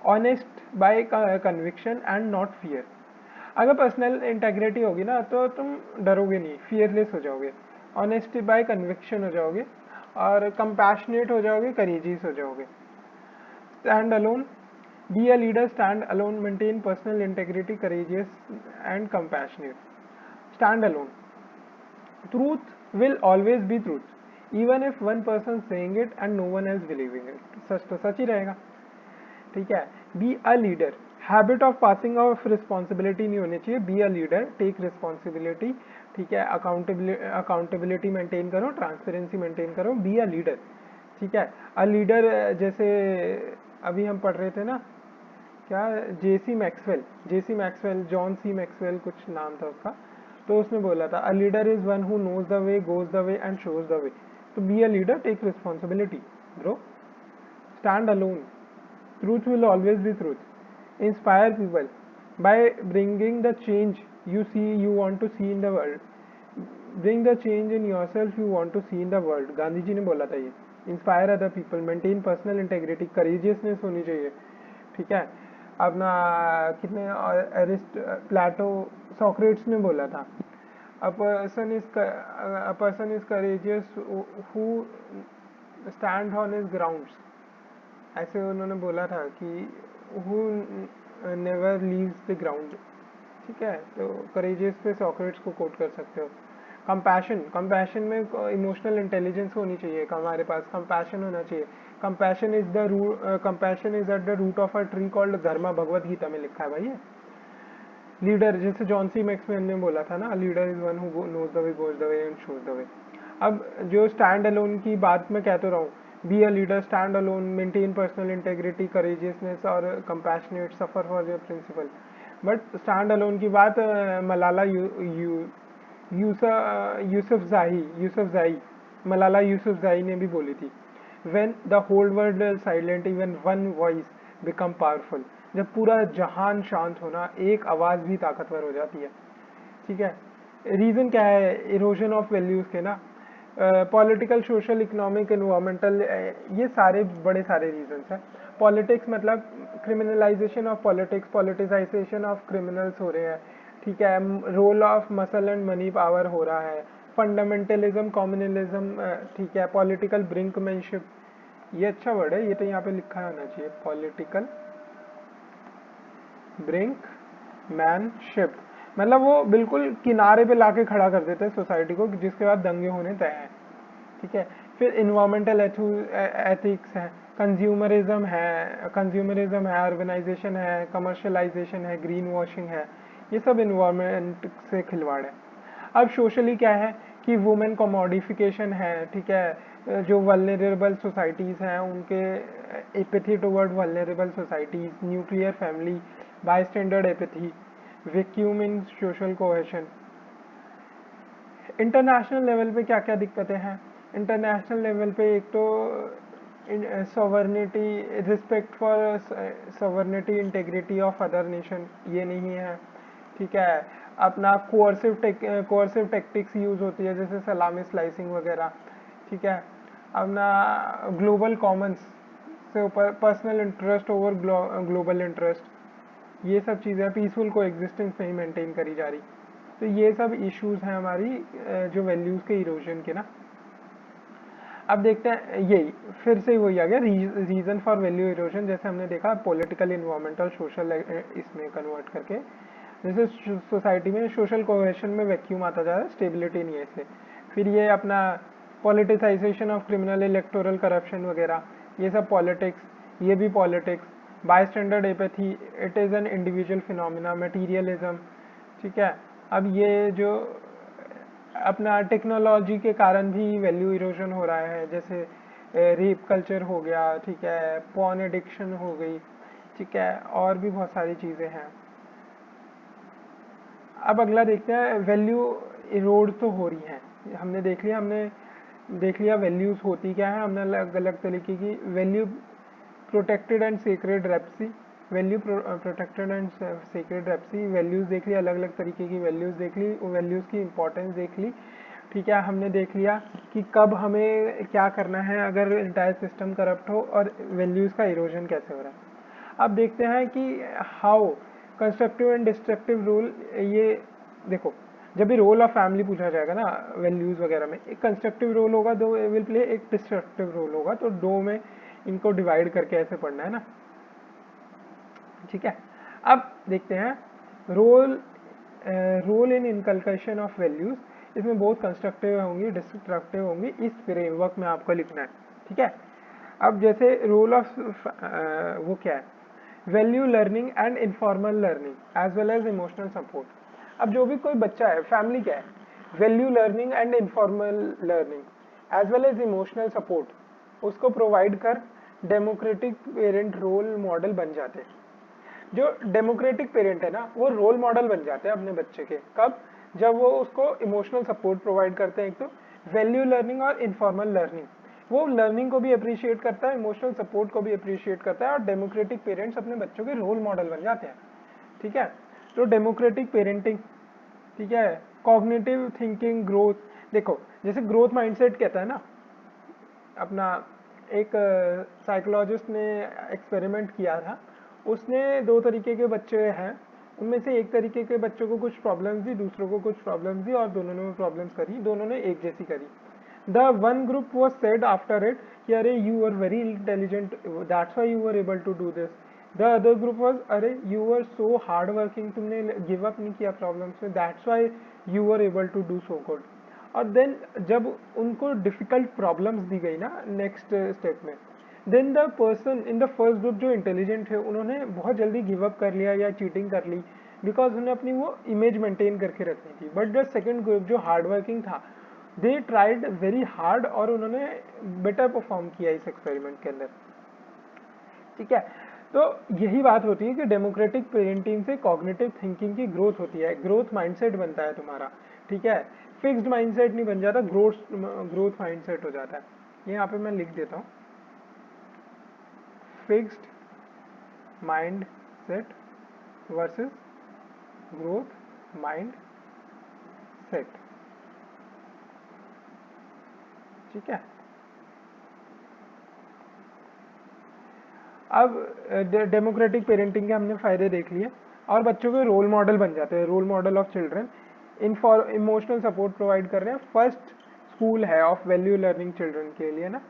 Honest by conviction and not fear. अगर पर्सनल इंटेग्रिटी होगी ना, तो तुम डरोगे नहीं, फियरलेस हो जाओगे, ऑनेस्टी बाय कन्विक्शन हो जाओगे, और कंपैशनेट हो जाओगे, करेजियस हो जाओगे। Stand alone, be a leader, stand alone, maintain personal integrity, courageous and compassionate. Stand alone, truth will always be truth even if one person saying it and no one else believing it. सच तो सच ही रहेगा। ठीक है, be a leader, habit of passing off responsibility नहीं होनी चाहिए। Be a leader, take responsibility. ठीक है, अकाउंटेबिलिटी मेंटेन करो, ट्रांसपेरेंसी मेंटेन करो, बी अ लीडर। ठीक है, अ लीडर, जैसे अभी हम पढ़ रहे थे ना, क्या, J C Maxwell, John C Maxwell कुछ नाम था उसका, तो उसने बोला था, a leader is one who knows the way, goes the way and shows the way. तो be a leader, take responsibility bro. Stand alone, truth will always be truth. Inspire people by bringing the change you want to see in the world. Bring the change in yourself you want to see in the world. Gandhi ji ने बोला था ये। Inspire other people, maintain personal integrity, courageousness होनी चाहिए। ठीक है, अपना कितने प्लेटो, सोक्रेट्स ने बोला था, a person is courageous who stand on his grounds। ऐसे उन्होंने बोला था कि who never leaves the ground. ठीक है, तो करेजियस पे सॉक्रेट्स को कोट कर सकते हो। कंपैशन, कंपैशन में इमोशनल इंटेलिजेंस होनी चाहिए, हमारे पास कंपैशन होना चाहिए। Compassion is at the root of a tree called dharma, Bhagavad Gita में लिखा है भाई। लीडर, जैसे जॉन सी मैक्सवेल ने बोला था ना, leader is one who knows the way, goes the way and shows the way. अब जो स्टैंड अलोन की बात मैं कहते रहा हूँ, be a leader, stand alone, maintain personal integrity, courageousness और compassionate, suffer for your principle. But stand alone की बात मलाला यूसुफजाई, मलाला यूसुफजाई ने भी बोली थी। When the whole world is silent, even one voice become powerful। जब पूरा जहान शांत होना, एक आवाज भी ताकतवर हो जाती है। ठीक है, रीजन क्या है इरोजन ऑफ वैल्यूज के ना, पॉलिटिकल, सोशल, इकोनॉमिक, एनवायरमेंटल, ये सारे बड़े सारे रीजंस हैं। पॉलिटिक्स मतलब criminalisation of politics, politicisation of criminals हो रहे हैं, ठीक है। Role of muscle and money power हो रहा है, फंडामेंटलिज्म, कम्युनलिज्म, ठीक है। पॉलिटिकल ब्रिंकमैनशिप, ये अच्छा वर्ड है, ये तो यहाँ पे लिखा होना चाहिए, पॉलिटिकल ब्रिंकमैनशिप, मतलब वो बिल्कुल किनारे पे लाके खड़ा कर देते हैं सोसाइटी को, जिसके बाद दंगे होने तय हैं, ठीक है। फिर इन्वायरमेंटल एथिक्स है, कंज्यूमरिज्म है, अर्बनाइजेशन है, कमर्शलाइजेशन है, ग्रीन वॉशिंग है, ये सब इन्वायरमेंट से खिलवाड़ है। अब सोशली क्या है कि वुमेन कमोडिफिकेशन है, ठीक है। जो वल्नरेबल सोसाइटीज़ हैं उनके apathy toward vulnerable societies, nuclear family, by standard apathy, vacuum in social cohesion. International level पे क्या क्या दिक्कतें हैं? इंटरनेशनल लेवल पे एक तो sovereignty, respect for sovereignty, integrity of other nation, ये नहीं है, ठीक है। अपना कोअर्सिव टेक्टिक्स यूज होती है, जैसे सलामी स्लाइसिंग वगैरह, ठीक है। अपना ग्लोबल कॉमन्स से ऊपर personal interest over global interest, ये सब चीज़ें पीसफुल को एग्जिस्टेंस नहीं मेंटेन करी जा रही। तो ये सब इश्यूज हैं हमारी जो वैल्यूज़ के इरोजन के ना। अब देखते हैं, यही फिर से वही आ गया रीजन फॉर वैल्यू इरोजन, जैसे हमने देखा पॉलिटिकल, इन्वायरमेंटल, सोशल, इसमें कन्वर्ट करके, जैसे सोसाइटी में सोशल कोहेशन में वैक्यूम आता जा रहा है, स्टेबिलिटी नहीं है इससे। फिर ये अपना politicisation of criminal, electoral corruption वगैरह, ये सब पॉलिटिक्स, ये भी politics. By standard apathy, it is an individual phenomena, materialism, ठीक है। अब ये जो अपना टेक्नोलॉजी के कारण भी वैल्यू इरोजन हो रहा है, जैसे रेप कल्चर हो गया, ठीक है, पॉर्न एडिक्शन हो गई, ठीक है, और भी बहुत सारी चीज़ें हैं। अब अगला देखते हैं, वैल्यू इरोड तो हो रही है, हमने देख लिया वैल्यूज होती क्या है, हमने अलग अलग तरीके की वैल्यू, प्रोटेक्टेड एंड सीक्रेट रेप्सी, वैल्यू प्रोटेक्टेड एंड सीक्रेट रेप्सी, वैल्यूज देख ली, अलग अलग तरीके की वैल्यूज देख ली, वैल्यूज की इंपॉर्टेंस देख ली, ठीक है। हमने देख लिया कि कब हमें क्या करना है अगर इंटायर सिस्टम करप्ट हो, और वैल्यूज का इरोजन कैसे हो रहा है। अब देखते हैं कि how constructive and destructive role, ये देखो, जब भी रोल ऑफ फैमिली पूछा जाएगा ना वैल्यूज वगैरह में, एक कंस्ट्रक्टिव रोल होगा, दो विल प्ले, एक डिस्ट्रक्टिव रोल होगा, तो दो में इनको डिवाइड करके ऐसे पढ़ना है ना, ठीक है। अब देखते हैं role in inculcation of values, इसमें बहुत कंस्ट्रक्टिव होंगी, डिस्ट्रक्टिव होंगी, इस फ्रेमवर्क में आपको लिखना है, ठीक है। अब जैसे रोल ऑफ वो क्या है, value learning and informal learning as well as emotional support. अब जो भी कोई बच्चा है, फैमिली क्या है, value learning and informal learning as well as emotional support उसको प्रोवाइड कर डेमोक्रेटिक पेरेंट रोल मॉडल बन जाते हैं। जो डेमोक्रेटिक पेरेंट है ना, वो रोल मॉडल बन जाते हैं अपने बच्चे के, कब, जब वो उसको इमोशनल सपोर्ट प्रोवाइड करते हैं, एक तो वैल्यू लर्निंग और इनफॉर्मल लर्निंग, वो लर्निंग को भी अप्रिशिएट करता है, इमोशनल सपोर्ट को भी अप्रिशिएट करता है, और डेमोक्रेटिक पेरेंट्स अपने बच्चों के रोल मॉडल बन जाते हैं, ठीक है। तो डेमोक्रेटिक पेरेंटिंग, ठीक है, कॉग्निटिव थिंकिंग, ग्रोथ, देखो जैसे ग्रोथ माइंडसेट कहता है ना, अपना एक साइकोलॉजिस्ट ने एक्सपेरिमेंट किया था, उसने दो तरीके के बच्चे हैं, उनमें से एक तरीके के बच्चों को कुछ प्रॉब्लम्स दी, दूसरों को कुछ प्रॉब्लम्स दी, और दोनों ने प्रॉब्लम्स करी, दोनों ने एक जैसी करी। The one group was said after it कि अरे you are very intelligent, that's why you are able to do this. The other group was, अरे you are so hard working, तुमने गिव अप नहीं किया प्रॉब्लम्स में, दैट्स why you are able to डू सो गुड। और देन जब उनको डिफिकल्ट प्रॉब्लम्स दी गई ना नेक्स्ट स्टेप में, then the person in the first group जो इंटेलिजेंट है, उन्होंने बहुत जल्दी गिव अप कर लिया या चीटिंग कर ली, बिकॉज उन्हें अपनी वो इमेज मेंटेन करके रखनी थी। बट द सेकंड ग्रुप जो हार्ड वर्किंग था, दे ट्राइड वेरी हार्ड, और उन्होंने बेटर परफॉर्म किया इस एक्सपेरिमेंट के अंदर, ठीक है। तो यही बात होती है कि डेमोक्रेटिक पेरेंटिंग से कॉग्निटिव थिंकिंग की ग्रोथ होती है, ग्रोथ माइंडसेट बनता है तुम्हारा, ठीक है। फिक्स्ड माइंडसेट नहीं बन जाता, ग्रोथ माइंडसेट हो जाता है। ये यहाँ पे मैं लिख देता हूँ, fixed mind set versus growth mind set, ठीक है। अब डेमोक्रेटिक पेरेंटिंग के हमने फ़ायदे देख लिए और बच्चों के रोल मॉडल बन जाते हैं, role model of children. Emotional support provide कर रहे हैं, फर्स्ट स्कूल है ऑफ वैल्यू लर्निंग चिल्ड्रन के लिए ना,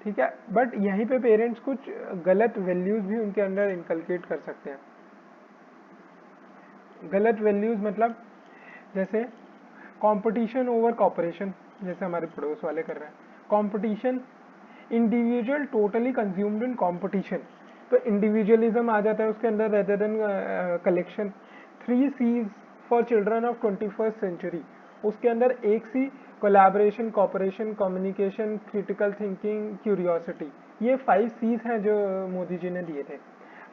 ठीक है। बट यहीं पे पेरेंट्स कुछ गलत वैल्यूज़ भी उनके अंदर इनकलकेट कर सकते हैं। गलत वैल्यूज़ मतलब जैसे कंपटीशन ओवर कॉपरेशन, जैसे हमारे पड़ोस वाले कर रहे हैं competition, individual totally consumed in competition, तो इंडिविजुअलिज्म आ जाता है उसके अंदर rather than collection. 3 C's for children of 21st century, उसके अंदर एक C collaboration, cooperation, communication, critical thinking, curiosity, ये 5 C's हैं जो मोदी जी ने दिए थे।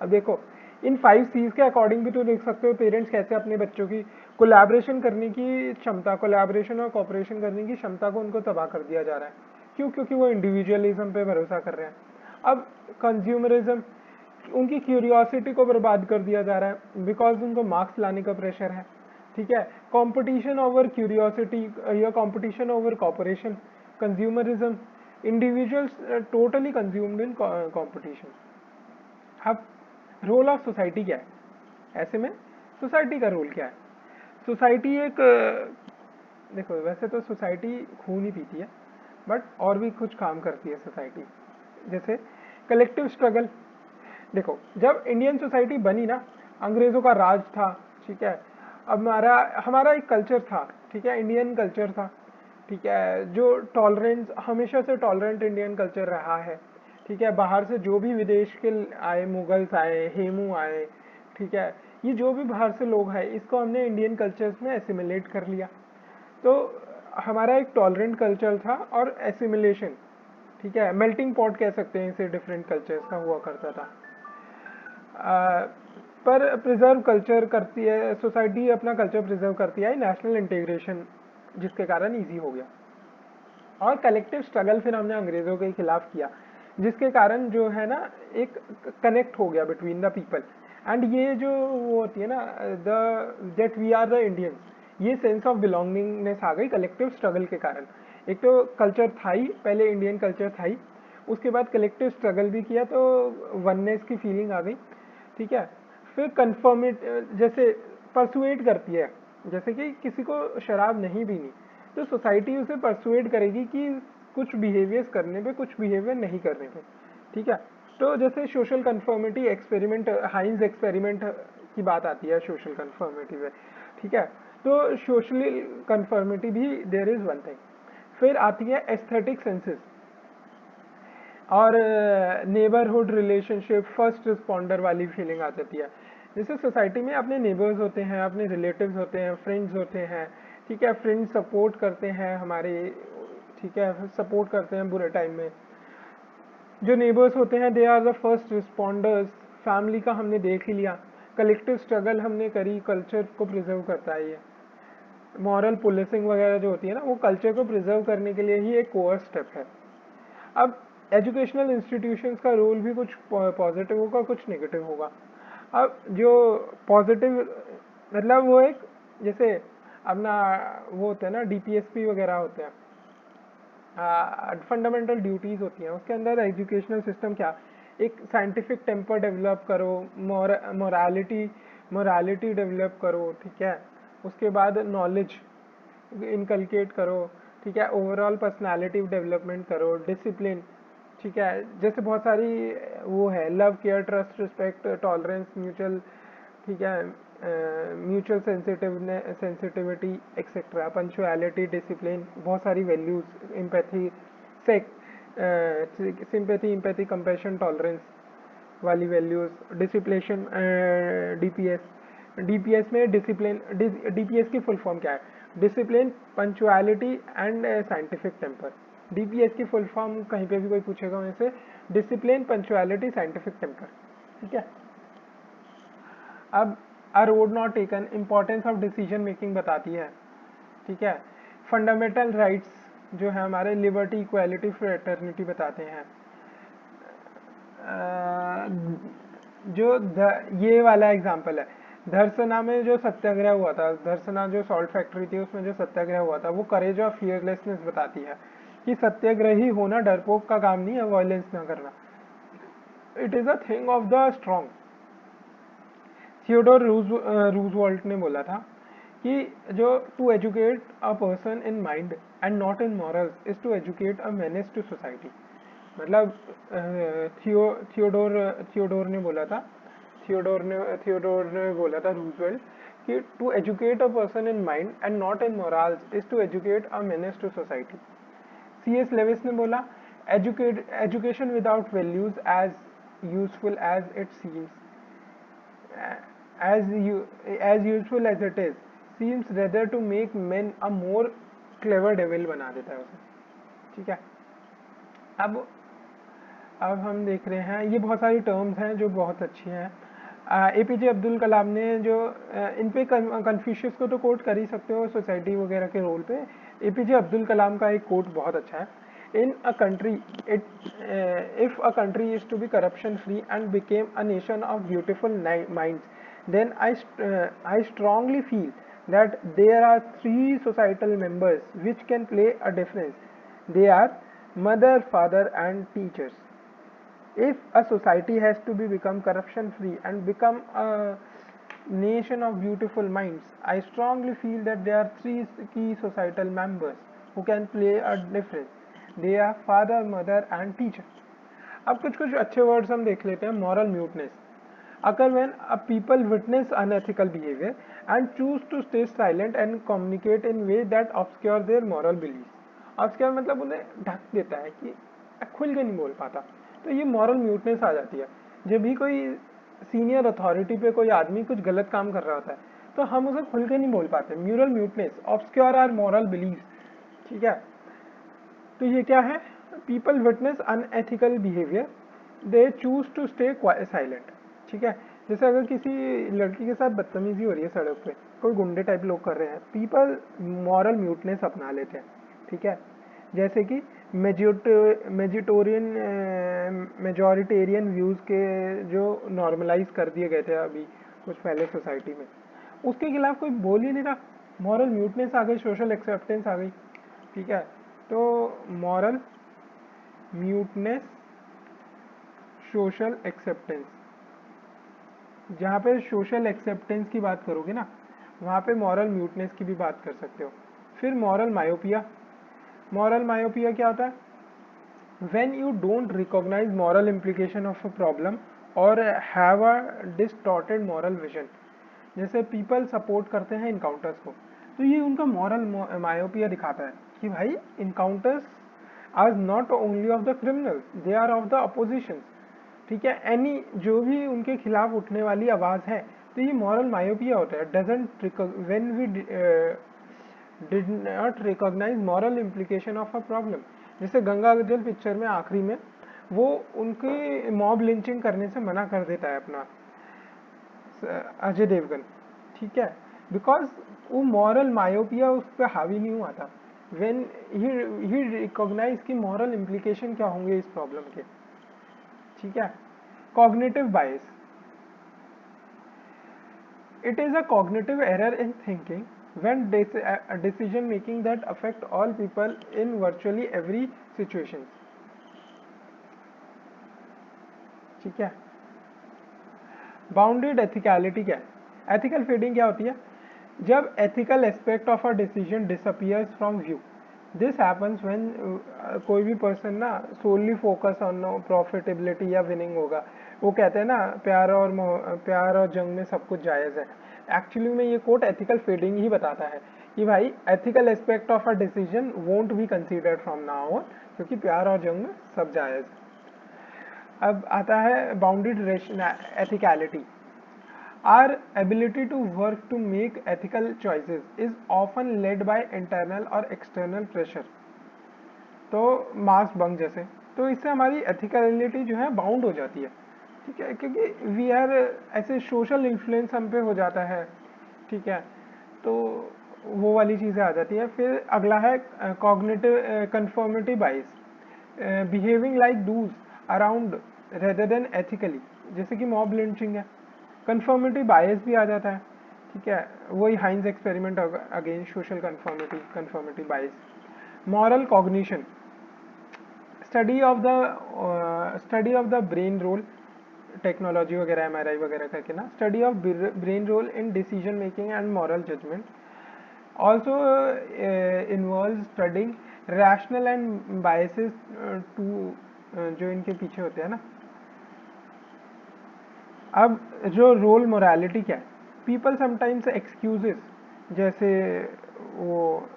अब देखो इन 5 C's के अकॉर्डिंग भी तो देख सकते हो पेरेंट्स कैसे अपने बच्चों की कोलैबोरेशन करने की क्षमता, कोलैबोरेशन और कॉपरेशन करने की क्षमता को उनको तबाह कर दिया जा रहा है। क्यों? क्योंकि वो इंडिविजुअलिज्म पे भरोसा कर रहे हैं। अब कंज्यूमरिज्म, उनकी क्यूरियोसिटी को बर्बाद कर दिया जा रहा है बिकॉज उनको मार्क्स लाने का प्रेशर है, ठीक है। कंपटीशन ओवर क्यूरियोसिटी या competition over cooperation, consumerism, individuals totally consumed in competition. अब रोल ऑफ सोसाइटी क्या है ऐसे में? सोसाइटी का रोल क्या है? सोसाइटी एक देखो वैसे तो सोसाइटी खून ही पीती है, बट और भी कुछ काम करती है सोसाइटी, जैसे कलेक्टिव स्ट्रगल। देखो जब इंडियन सोसाइटी बनी ना, अंग्रेज़ों का राज था, ठीक है। अब हमारा हमारा एक कल्चर था, ठीक है, इंडियन कल्चर था, ठीक है, जो टॉलरेंस, हमेशा से टॉलरेंट इंडियन कल्चर रहा है, ठीक है। बाहर से जो भी विदेश के आए, मुगल्स आए, हेमू आए, ठीक है, ये जो भी बाहर से लोग हैं इसको हमने इंडियन कल्चर्स में एसिमिलेट कर लिया। तो हमारा एक टॉलरेंट कल्चर था और एसिमिलेशन, ठीक है, मेल्टिंग पॉट कह सकते हैं इसे, डिफरेंट कल्चर्स का हुआ करता था। पर प्रिजर्व कल्चर करती है सोसाइटी, अपना कल्चर प्रिजर्व करती है नेशनल इंटीग्रेशन, जिसके कारण इजी हो गया। और कलेक्टिव स्ट्रगल फिर हमने अंग्रेज़ों के खिलाफ किया, जिसके कारण जो है ना एक कनेक्ट हो गया बिटवीन द पीपल। एंड ये जो वो होती है ना, the that we are the Indians, ये सेंस ऑफ बिलोंगिंगनेस आ गई कलेक्टिव स्ट्रगल के कारण। एक तो कल्चर था ही पहले, इंडियन कल्चर था ही, उसके बाद कलेक्टिव स्ट्रगल भी किया तो वननेस की फीलिंग आ गई, ठीक है। फिर कन्फर्मेट, जैसे परसुएट करती है, जैसे कि किसी को शराब नहीं पीनी, तो सोसाइटी उसे परसुएट करेगी कि कुछ बिहेवियर्स करने पे, कुछ बिहेवियर नहीं करने पे, ठीक है। तो जैसे सोशल कन्फर्मिटी एक्सपेरिमेंट, हाइंस एक्सपेरिमेंट की बात आती है सोशल कन्फर्मिटी में, ठीक है। तो सोशल कन्फर्मिटी भी देयर इज वन थिंग। फिर आती है एस्थेटिक सेंसेस और नेबरहुड रिलेशनशिप, फर्स्ट रिस्पॉन्डर वाली फीलिंग आ जाती है। जैसे सोसाइटी में अपने नेबर्स होते हैं, अपने रिलेटिव्स होते हैं, फ्रेंड्स होते हैं, ठीक है, फ्रेंड्स सपोर्ट करते हैं हमारे, ठीक है, सपोर्ट करते हैं बुरे टाइम में। जो नेबर्स होते हैं they are the first responders. Family का हमने देख ही लिया, कलेक्टिव स्ट्रगल हमने करी, कल्चर को प्रिजर्व करता है ये। मॉरल पुलिसिंग वगैरह जो होती है ना, वो कल्चर को प्रिजर्व करने के लिए ही एक कोर स्टेप है। अब एजुकेशनल इंस्टीट्यूशंस का रोल भी कुछ पॉजिटिव होगा, कुछ नेगेटिव होगा। अब जो पॉजिटिव मतलब वो एक, जैसे अपना वो होता है ना, डीपीएसपी वगैरह होते हैं, फंडामेंटल ड्यूटीज होती हैं, उसके अंदर एजुकेशनल सिस्टम क्या, एक साइंटिफिक टेम्पर डेवलप करो, मोरालिटी मोरालिटी डेवलप करो, ठीक है। उसके बाद नॉलेज इनकलकेट करो, ठीक है, ओवरऑल पर्सनालिटी डेवलपमेंट करो, डिसिप्लिन, ठीक है। जैसे बहुत सारी वो है, love, care, trust, respect, tolerance, mutual, ठीक है, mutual sensitivity etcetera, punctuality, discipline, बहुत सारी values, empathy, sympathy, empathy, compassion, tolerance वाली वैल्यूज, डिसिप्लेशन, डीपीएस। डीपीएस में डिसिप्लिन, डीपीएस की फुल फॉर्म क्या है? Discipline, punctuality and scientific temper. DPS की फुल फॉर्म कहीं पे भी कोई पूछेगा वैसे, डिसिप्लिन, पंचुअलिटी, साइंटिफिक टेम्पर, ठीक है। अब a road not taken, importance of decision making बताती है, ठीक है। फंडामेंटल राइट्स जो है हमारे, लिबर्टी, इक्वालिटी, फ्रेटर्निटी बताते हैं। जो ये वाला एग्जाम्पल है, धरसना में जो सत्याग्रह हुआ था, धरसना जो सॉल्ट फैक्ट्री थी उसमें जो सत्याग्रह हुआ था, वो करेज ऑफ फियरलेसनेस बताती है कि सत्याग्रही होना डरपोक का काम नहीं है, वायलेंस ना करना। It is a thing of the strong. Theodore Roosevelt ने बोला था कि जो to educate a person in mind and not in morals is to educate a menace to society. मतलब थियोडोर ने बोला था, थियोडोर ने बोला था रूजवेल्ट कि to educate a person in mind and not in morals is to educate a menace to society. C.S. Lewis ने बोला education without values as useful as it seems as useful as it is seems rather to make men a more clever devil बना देता है उसे। ठीक है, अब हम देख रहे हैं ये बहुत सारी टर्म्स हैं जो बहुत अच्छी हैं। APJ अब्दुल कलाम ने जो इन पे कन्फ्यूशियस को तो कोट कर ही सकते हो सोसाइटी वगैरह के रोल पे। APJ अब्दुल कलाम का एक कोट बहुत अच्छा है, in a country it if a country is to be corruption free and became a nation of beautiful minds then I strongly feel that there are three societal members which can play a difference. They are mother, father, and teachers. If a society has to be become corruption free and become a nation of beautiful minds, I strongly feel that there are three key societal members who can play a difference. They are father, mother, and teacher. अब कुछ कुछ अच्छे words हम देख लेते हैं। Moral muteness occur when a people witness unethical behavior and choose to stay silent and communicate in way that obscure their moral beliefs. obscure मतलब उन्हें ढक देता है कि खुल के नहीं बोल पाता, तो ये मॉरल म्यूटनेस आ जाती है। जब भी कोई सीनियर अथॉरिटी पे कोई आदमी कुछ गलत काम कर रहा होता है तो हम उसे खुल के नहीं बोल पाते। Moral muteness obscure our moral beliefs. ठीक है, तो ये क्या है? People witness unethical behaviour, they choose to stay silent. ठीक है, जैसे अगर किसी लड़की के साथ बदतमीजी हो रही है सड़क पे, कोई गुंडे टाइप लोग कर रहे हैं, पीपल मॉरल म्यूटनेस अपना लेते हैं। ठीक है, जैसे कि मेजोरिटेरियन व्यूज के जो नॉर्मलाइज कर दिए गए थे अभी कुछ पहले सोसाइटी में, उसके खिलाफ कोई बोल ही नहीं रहा। मॉरल म्यूटनेस आ गई, सोशल एक्सेप्टेंस आ गई। ठीक है, तो मॉरल म्यूटनेस, सोशल एक्सेप्टेंस, जहाँ पे सोशल एक्सेप्टेंस की बात करोगे ना, वहाँ पे मॉरल म्यूटनेस की भी बात कर सकते हो। फिर मॉरल मायोपिया। मॉरल मायोपिया क्या होता है? When you don't recognise moral implication of a problem और have a distorted moral vision. जैसे पीपल सपोर्ट करते हैं इनकाउंटर्स को, तो ये उनका मॉरल मायोपिया दिखाता है कि भाई encounters are not only of the criminals, they are of the opposition. ठीक है, एनी जो भी उनके खिलाफ उठने वाली आवाज है, तो ये मॉरल मायोपिया होता है। Doesn't when we did not recognise moral implication of a problem. जैसे गंगा जल पिक्चर में आखिरी में वो उनके मॉब लिंचिंग करने से मना कर देता है अपना अजय देवगन। ठीक है, बिकॉज वो मॉरल मायोपिया उस पर हावी नहीं हुआ था। व्हेन ही रिकॉग्नाइज की मॉरल इम्प्लीकेशन क्या होंगे इस प्रॉब्लम के। ठीक है, cognitive bias, it is a cognitive error in thinking when decision making that affect all people in virtually every situation। ठीक है, बाउंडेड एथिकलिटी क्या है? एथिकल फीडिंग क्या होती है? जब ethical aspect of a decision disappears from view. This happens when कोई भी पर्सन ना सोनली फोकस ऑन प्रॉफिटेबिलिटी या विनिंग होगा। वो कहते हैं ना प्यार और जंग में सब कुछ जायज़ है। एक्चुअली में ये कोट एथिकल फीडिंग ही बताता है कि भाई ethical aspect of a decision won't be considered from now on, क्योंकि प्यार और जंग में सब जायज़ है। अब आता है bounded एथिकलिटी। Our ability to work to make ethical choices is often led by internal और external pressure। तो मास बंग जैसे, तो इससे हमारी एथिकलिटी जो है बाउंड हो जाती है। ठीक है, क्योंकि वी आर ऐसे सोशल इन्फ्लुएंस हम पे हो जाता है। ठीक है, तो वो वाली चीज़ें आ जाती है। फिर अगला है cognitive conformity bias, behaving like does around rather than ethically, जैसे कि मॉब लिंचिंग है। कंफर्मिटी बायस भी आ जाता है। ठीक है, वही हाइंस experiment against social conformity bias. Moral cognition, study of the brain role technology वगैरह MRI वगैरह करके ना, study of brain role in decision making and moral judgement, also involve studying rational and biases too, जो इनके पीछे होते हैं ना। अब जो रोल मोरालिटी क्या है, पीपल समटाइम्स एक्सक्यूजेस, जैसे वो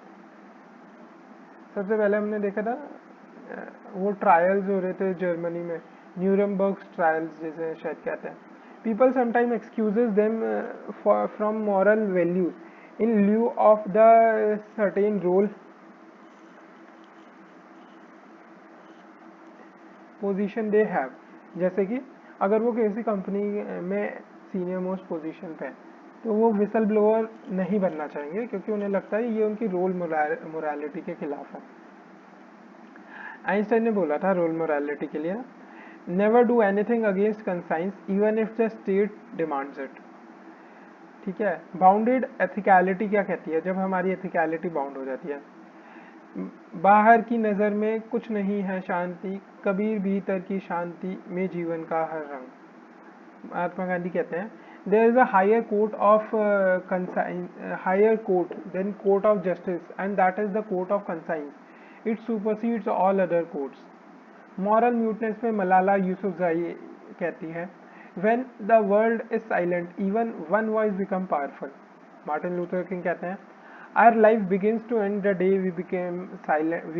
सबसे पहले हमने देखा था वो ट्रायल्स हो रहे थे जर्मनी में, न्यूरमबर्ग ट्रायल्स जैसे शायद कहते हैं, people sometime excuses them from moral values in lieu of the certain role position they have. जैसे कि अगर वो किसी कंपनी में सीनियर मोस्ट पोजीशन पे है, तो वो विसल ब्लोअर नहीं बनना चाहेंगे, क्योंकि उन्हें लगता है ये उनकी रोल मोरालिटी के खिलाफ है। आइंस्टाइन ने बोला था रोल मोरालिटी के लिए, never do anything against conscience even if the state demands it. ठीक है। बाउंडेड एथिकलिटी क्या कहती है, जब हमारी एथिकलिटी बाउंड हो जाती है। बाहर की नज़र में कुछ नहीं है शांति, कबीर भीतर की शांति में जीवन का हर रंग। महात्मा गांधी कहते हैं, there is a higher court of higher court than court of justice and that is the court of conscience, it supersedes all other courts. Moral muteness में मलाला यूसुफजाई कहती है, when the world is silent even one voice become powerful. Martin Luther King कहते हैं, our life begins to end the day we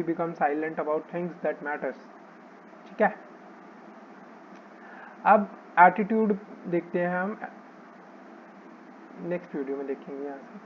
become silent about things that matters। ठीक है। अब attitude देखते हैं हम, नेक्स्ट वीडियो में देखेंगे यहाँ से।